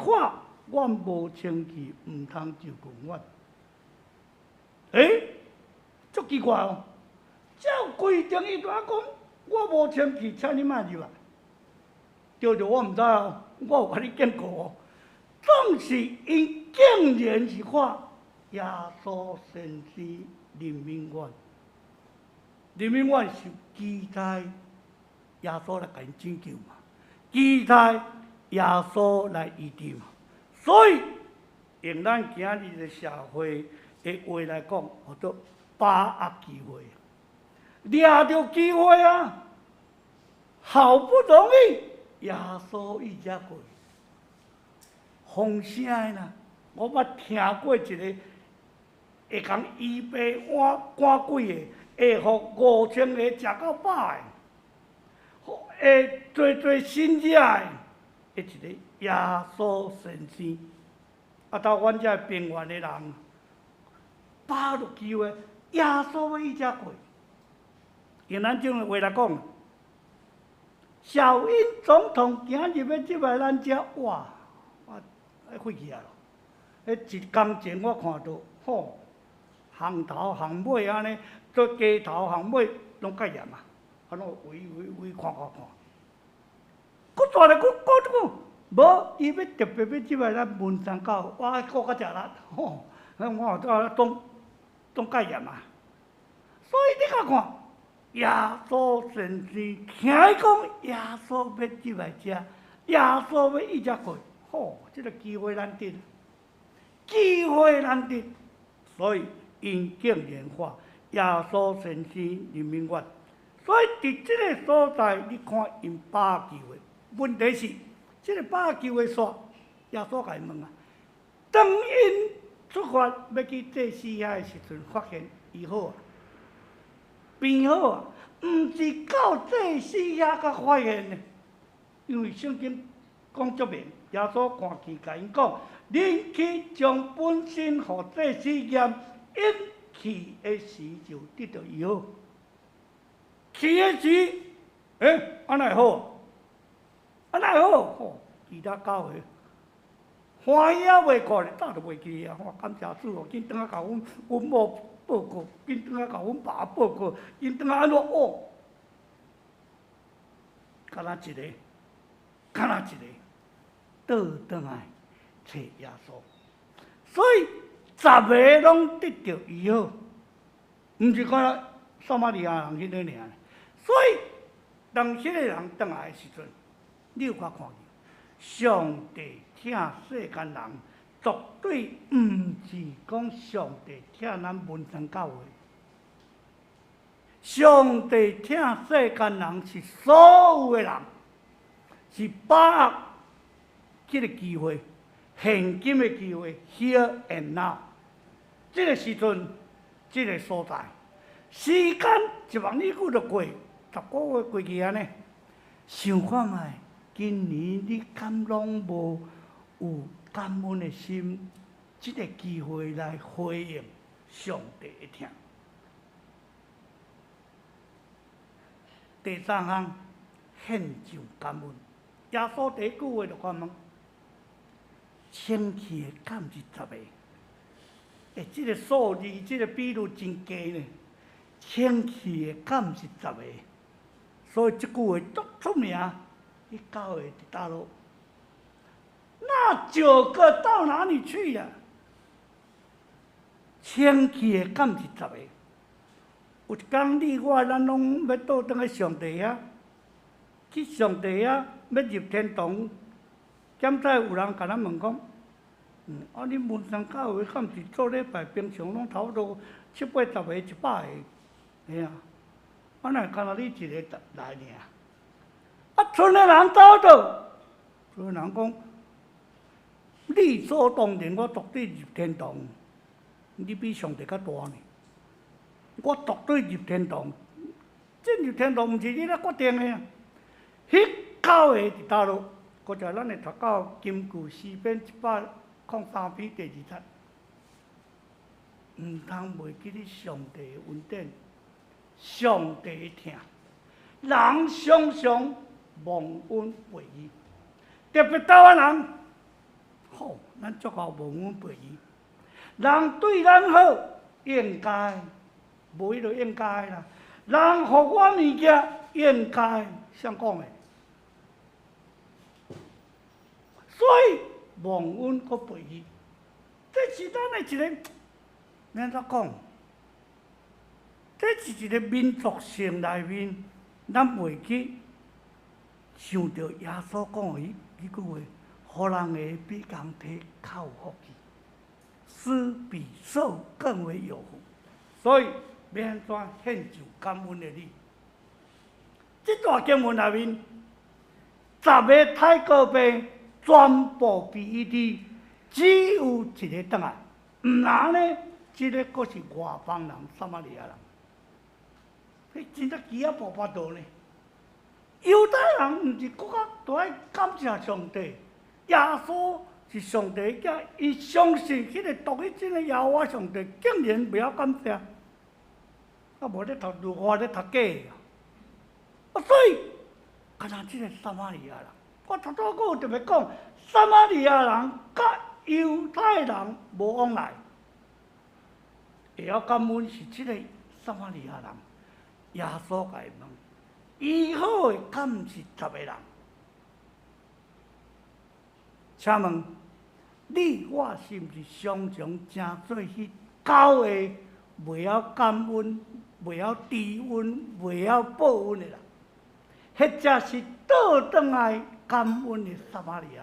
我无生气，唔通就顾我。足奇怪哦！照规定，伊就讲我无生气，请你莫入来。对着我唔知哦，我有甲你见过哦。总是因竟然是耶稣先生怜悯我，怜悯我是期待耶稣来甲因拯救嘛，期待耶稣来医治嘛。所以用咱今日的社会的话来讲，叫做把握机会，抓到机会啊！好不容易耶稣医治过。风声的啦，我捌听过一个会讲医病赶鬼的，会互5000个食到饱的，会做新者的，一个耶稣先生。到阮遮边缘的人，把握机会，耶稣要医治过。用咱这种话来讲，小英总统今日要入来咱遮，哇！废去啊咯！一工前我看到，行头行尾安尼，做鸡头行尾拢介严啊！安怎围看。佫转来佫讲一句，无伊要特别要入来咱文山教，我顾较食力，我当介严啊！所以你甲看，耶稣先生听伊讲，耶稣要入来遮，耶稣要医治过。这个机会难得，机会难得，所以因竟然耶稣先生怜悯我。所以伫这个所在，你看因把握机会。问题是，这个把握机会煞，耶稣甲伊问啊，当因出发要去祭司遐的时阵，发现伊好啊，变好啊，毋是到祭司遐才发现的，因为圣经讲足明。耶稣看见，甲因讲：“恁去将本身互祭司验，因去的时就得到医好。去的时，安尼好，安尼好，其他教会欢喜啊袂过咧，早就袂去啊！感谢主哦，紧转啊甲阮某报告，紧转啊甲阮爸报告，紧转啊安怎敢若一个。倒转来找耶稣，所以10个拢得到医好，毋是讲撒玛利亚人迄个尔。所以，当迄个人倒来的时阵，你有看见？上帝疼世间人，绝对毋是讲上帝疼咱文山教会。上帝疼世间人是所有的人，是把握这个机会，现今的机会 ，here and now， 这个时阵，这个所在，时间1万里久就过，10个月过去安尼，想看觅。今年你敢拢无有感恩的心，这个机会来回应上帝的疼。第三项，献上感恩。耶稣第一句话就讲问：清气的敢是10个？这个数字，这个比率真低呢。清气的敢是10个？所以这句话足出名。你教会伫大陆，那9个到哪里去呀？清气的敢是10个？有一天你我咱拢要倒转去上帝遐，去上帝遐要入天堂，检在有人甲咱问讲，你文山教会敢是做礼拜平常拢差不多7、80个、100个，嘿啊，哪会干那你一个来尔？剩的人走倒，剩的人讲，理所当然，我绝对入天堂。你比上帝较大呢，我绝对入天堂。这入天堂毋是你咧决定的啊！迄教会伫大陆，搁在咱会读到金句诗篇103篇第2节，毋通袂记你上帝的恩典，上帝的疼，人常常忘恩背义，特别台湾人，吼，咱足够忘恩背义。人对咱好，应该，无迄就应该啦。人互我物件，应该，谁讲的？所以忘恩搁背义，这是咱的一个，免怎讲？这是一个民族性内面，咱袂去。想到耶稣讲的迄句话，互人会比人体较有福气，施比受更为有福。所以要安怎献上感恩的礼？这段经文内面，10个太过病全部被医治，只有一个倒来。毋然呢，这个阁是外邦人撒玛利亚人，迄真正奇啊无法度呢。犹太人毋是搁较都爱感谢上帝，耶稣是上帝的囝，伊相信迄个独一真的耶和华上帝，竟然袂晓感谢，无咧读儒话咧读假啊！所以，敢若即个撒玛利亚人，我头拄有特别讲，撒玛利亚人甲犹太人无往来，会晓感恩是即个撒玛利亚人，耶稣甲伊问。医好的敢毋是10个人？请问你我是毋是常常正做迄9个袂晓感恩、袂晓知恩、袂晓报恩的人？或者是倒转来感恩的撒玛利亚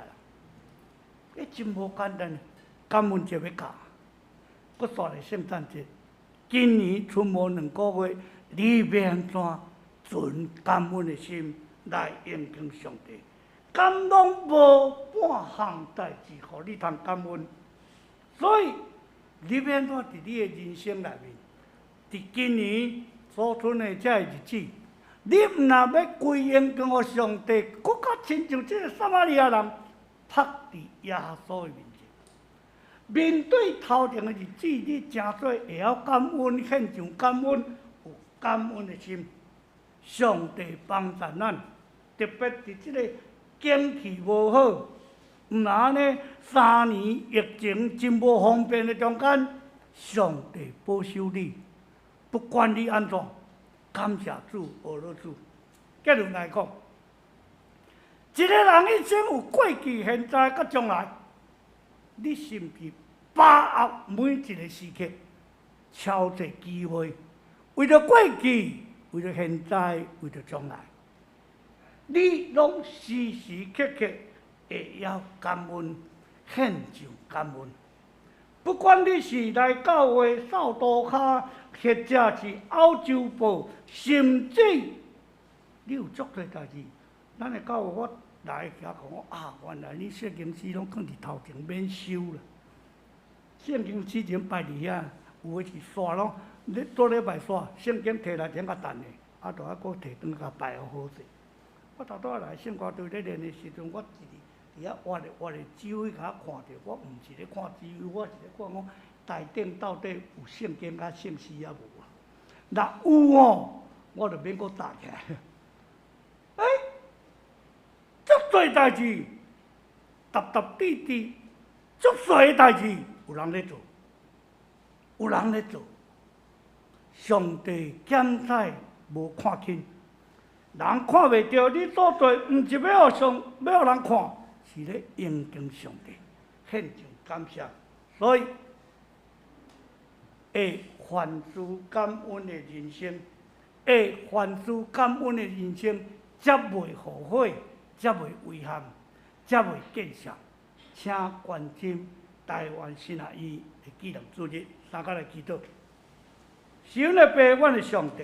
人？真无简单，感恩节要到，搁煞来圣诞节，今年剩无2个月，你要安怎？存感恩的心来应敬上帝，敢拢无半项代志，互你通感恩。所以你要安怎伫你的人生内面，伫今年所剩的这日子，你若要归应敬互上帝，搁较亲像这个撒玛利亚人，趴伫耶稣的面前，面对头前的日子，你真做会晓感恩，献上感恩，有感恩的心。上帝帮助咱，特别伫即个景气无好，毋然呢3年疫情真无方便的中间，上帝保守你，不管你安怎，感谢主，学了主。结论来讲，一个人一生有过去、现在、甲将来，你是毋是把握每一个时刻，超侪机会？为着过去，为着现在，为着将来，你拢时时刻刻会要感恩，献上感恩。不管你是来教会扫涂骹，或者是澳洲报，甚至你有足多代志，咱的教会我来遐讲啊，原来你圣经书拢放伫头前免收啦。圣经之前摆伫遐，有诶是刷咯，你做礼拜刷，圣经摕来前较等诶，啊，就还佫摕转甲摆好势。我头拄来圣歌队咧练诶时阵，我伫遐挖咧指挥甲看着，我毋是咧看指挥，我是咧看讲台顶到底有圣经甲圣诗啊无啊？若有哦，我就免佫搭起来。足多代志，踏踏地地，足多诶代志，有人咧做，有人咧做。上帝检采无看轻，人看袂到你所做，毋是要互人看，是咧迎敬上帝，献上感谢。所以，会凡事感恩的人生，会凡事感恩的人生，则袂后悔。才袂遗憾，才袂见笑。请关心台湾新学院的纪念主日，三甲来祈祷。神的爸，阮的上帝，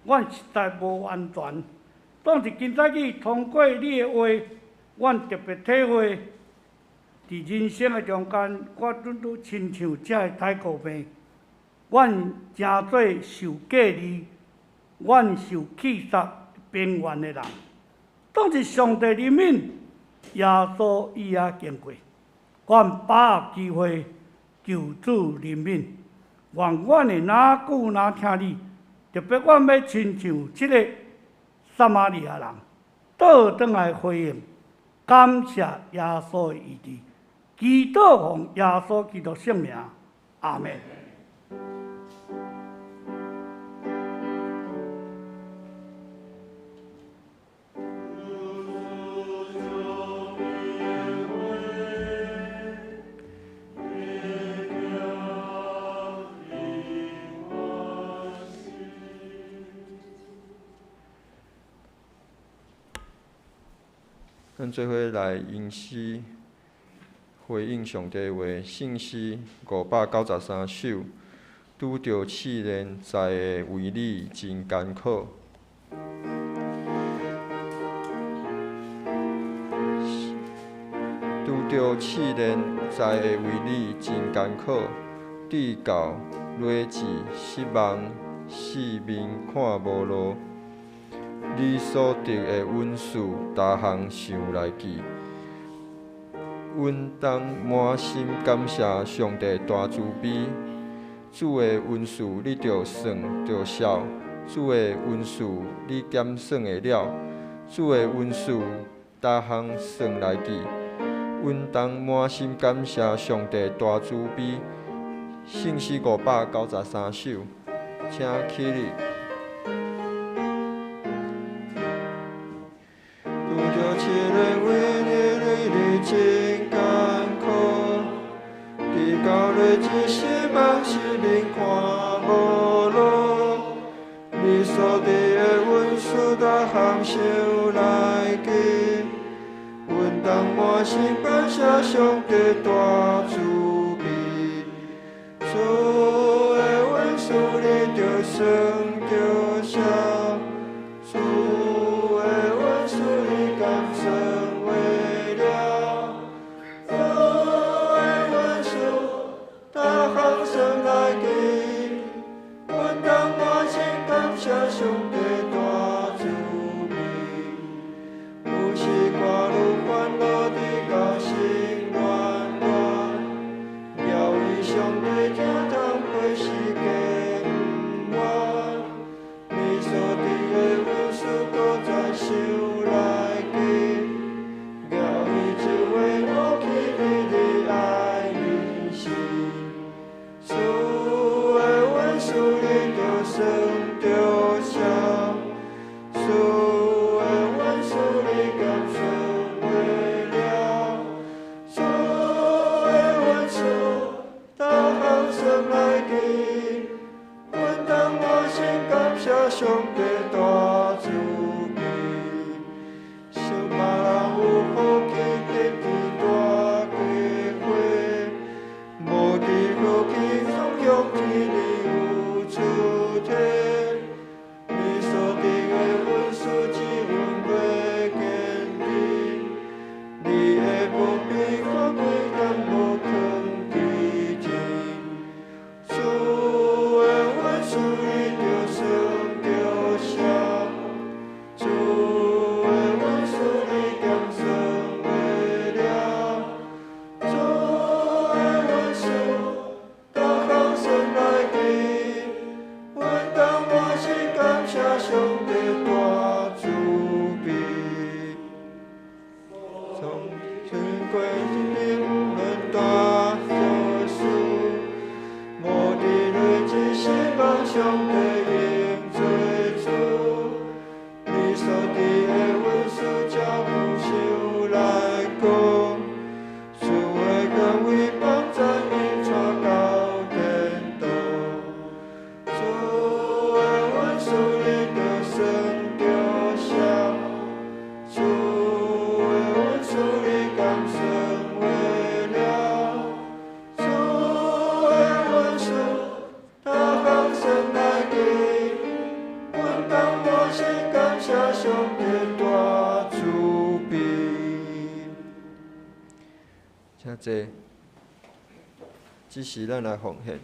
阮实在无安全。当是今早起通过你的话，阮特别体会，伫人生的中间，我拄亲像这个太古病，阮真做受隔离，阮受气杀边缘的人。当是上帝怜悯，耶稣伊也经过，阮把握机会求主怜悯，愿阮会哪久哪听你，特别阮要亲像即个撒玛利亚人，倒转来回应，感谢耶稣的意志，祈祷奉耶稣基督圣名，阿门。咱做伙来吟诗，回应上帝话，信诗593首，拄着试炼，知会为你真艰苦。拄着试炼，知会为你真艰苦。地教落志失望，四面看无路。你所得的恩赐，逐项想来记。阮当满心感谢上帝大慈悲，主的恩赐你着算着晓，主的恩赐你检算会了，主的恩赐逐项算来记。阮当满心感谢上帝大慈悲，圣诗593首，请起立。真艰苦，地到日子失望，失明看无路。你所得的恩赐，逐项想来记。阮当满心感谢上帝大慈悲，主的恩赐你着算着晓，主的恩赐你甘算。上帝大慈悲，有时我愈烦恼地到心乱乱，从尊贵之灵论大作书，莫的日子是帮兄弟应最初，你所的爱文书叫不修来攻，主为更为帮咱应传高天道，主为文书里的神雕像，主为文书里感生为了，主为文书他刚生来的，阮当我是感谢上帝大慈悲。请坐，这时咱来奉献。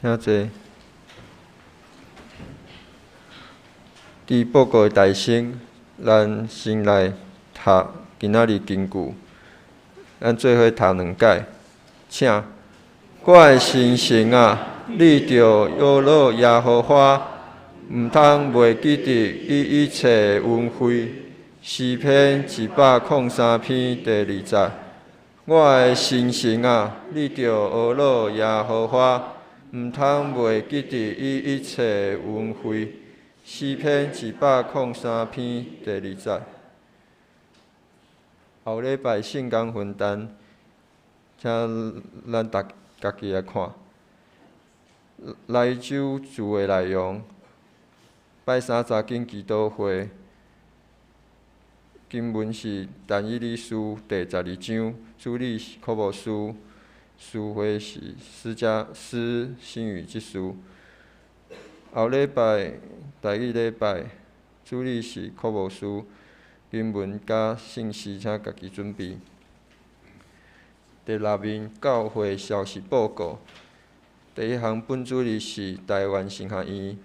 请坐。伫报告的大声，咱先来读今仔日经句，咱做伙读两解。请，我的心神啊，你着摇乐耶和华，毋通袂记得伊一切恩惠。诗篇103篇第20。我的心神啊，你着摇乐耶和华，毋通袂记得伊一切恩惠。诗篇103篇第20。后礼拜圣工分担，请咱家己来看。来周主的内容，拜三查经祈祷会，经文是但以理书第12章，主理是科牧师，书会是施新宇之书。后礼拜台语礼拜，主理是科牧师，经文甲信息，请家己准备。第6面教会消息报告，第1项本主理是台湾神学院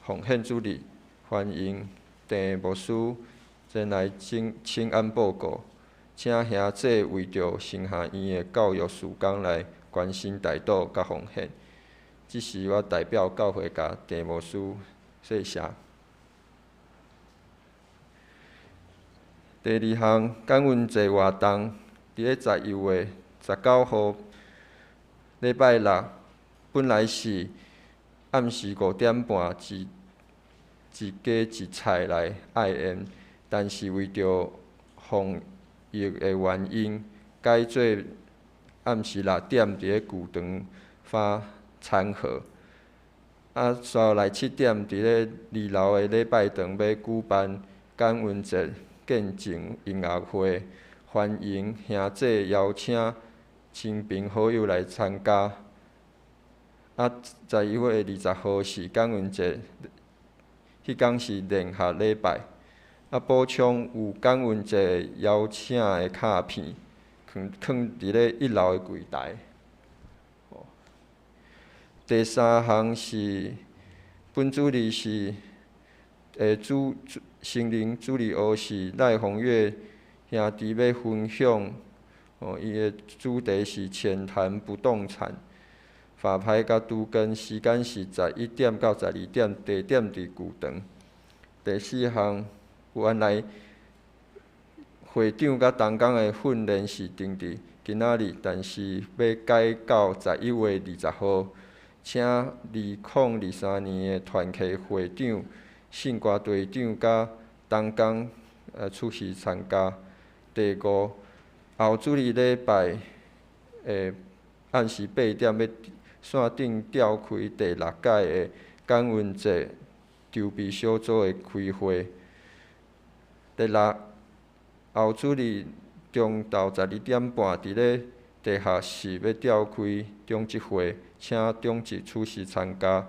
奉献主理，欢迎郑牧师前来请安报告，请兄姐为着神学院的教育事工来关心代祷甲奉献。这是我代表教会甲郑牧师说谢。第2项感恩节活动，伫咧11月19号礼拜六，本来是暗时5点半一家一菜来爱宴，但是为着防疫的原因，改做暗时6点伫咧旧堂发餐盒。稍来7点伫咧2楼的礼拜堂要举办感恩节见证音乐会，欢迎兄姐邀请亲朋好友来参加。11月20号是感恩节，迄天是联合礼拜。补充有感恩节邀请的卡片，放伫咧1楼的柜台。第3项是本主理是心灵主理学是赖宏月兄弟要分享，伊的主题是浅谈不动产。法拍甲拄根时间是11点到12点，地点伫旧堂。第4项原来会长甲同工的训练是定伫今仔日，但是要改到11月20号，请2023年的团契会长、信歌队长甲同工出席参加。第5后主日礼拜按时8点要线顶召开第6届的感恩节筹备小组的开会。第6后主日中昼12点半伫咧地下室要召开中职会，请中职出席参加。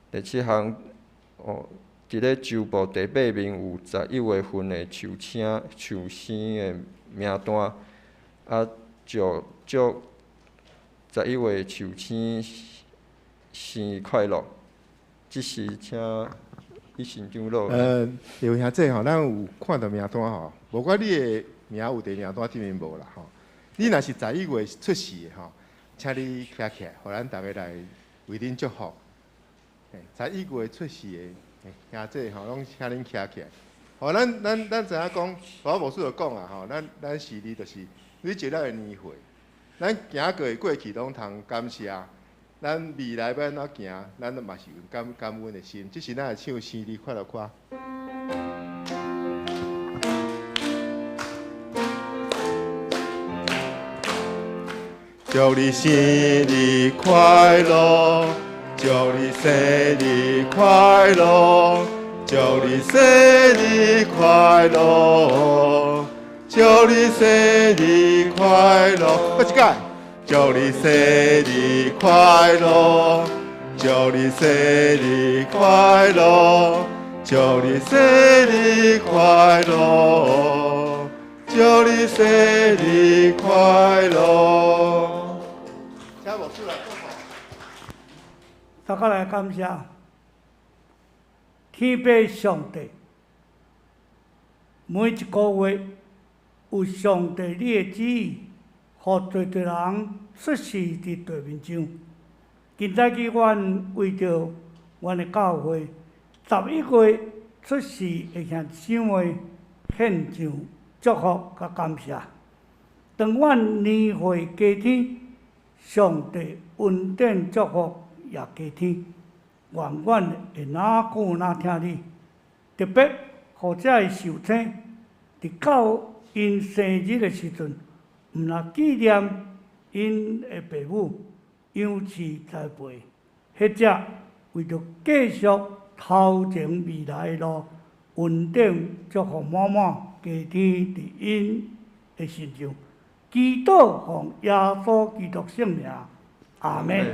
第7项伫咧旧部第8面有11月份的唱生的名单，就祝11月唱生日快乐。即是请以新长老。各位兄弟吼，咱有看到名单吼，无管你的名有伫名单顶面无啦吼。你若是11月出世的吼，请你起来，互咱大家来为恁祝福。11月出世的兄弟吼，拢请恁起来。吼，咱知影讲，我无事就讲啊吼，咱是你就是你接了的年岁，咱行过的过去拢通感谢。咱未来要安怎行，咱嘛是有感恩的心。即是咱会唱生日快乐歌。祝你生日快乐，祝你生日快乐，祝你生日快乐，祝你生日快乐。再一届。祝你生日快乐，祝你生日快乐，祝你生日快乐，祝你生日快乐。请牧师来祝福。大家来感谢天父上帝，每一个月有上帝你的旨意。互侪人出世伫地面上。今早起，阮为着阮的教会11月出世的兄姊妹献上祝福甲感谢。当阮年岁加添，上帝恩典祝福也加添。愿阮会哪顾哪听你，特别互遮的受生，伫到因生日的时阵。毋若纪念因的父母养育栽培，或者为着继续头前未来的路，恩典祝福满满加添伫因的身上。祈祷奉耶稣基督圣名，阿门。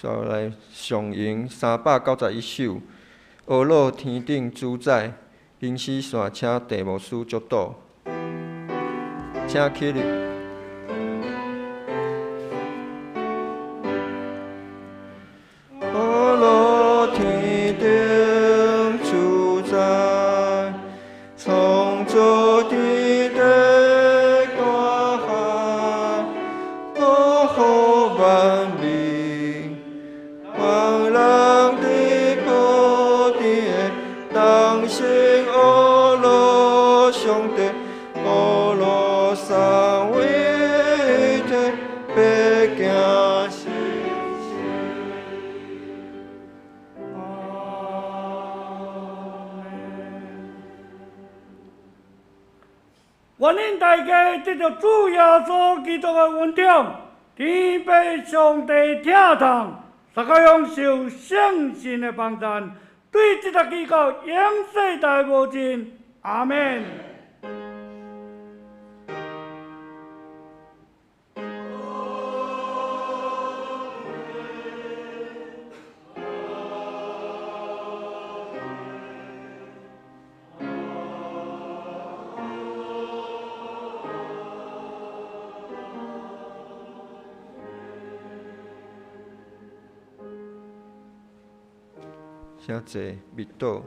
再来上营391首，俄罗天顶主宰，因死线请地牧师祝祷，请起立。俄罗天顶主宰，创造地的大海，保护万民，万人的保地，当心俄罗上帝，俄罗三位的北京市。愿恁大家得到主耶稣基督的恩典，天父上帝听从，大家享受圣神的帮助，对这个祈告永世代无尽。阿门。请坐，密祷。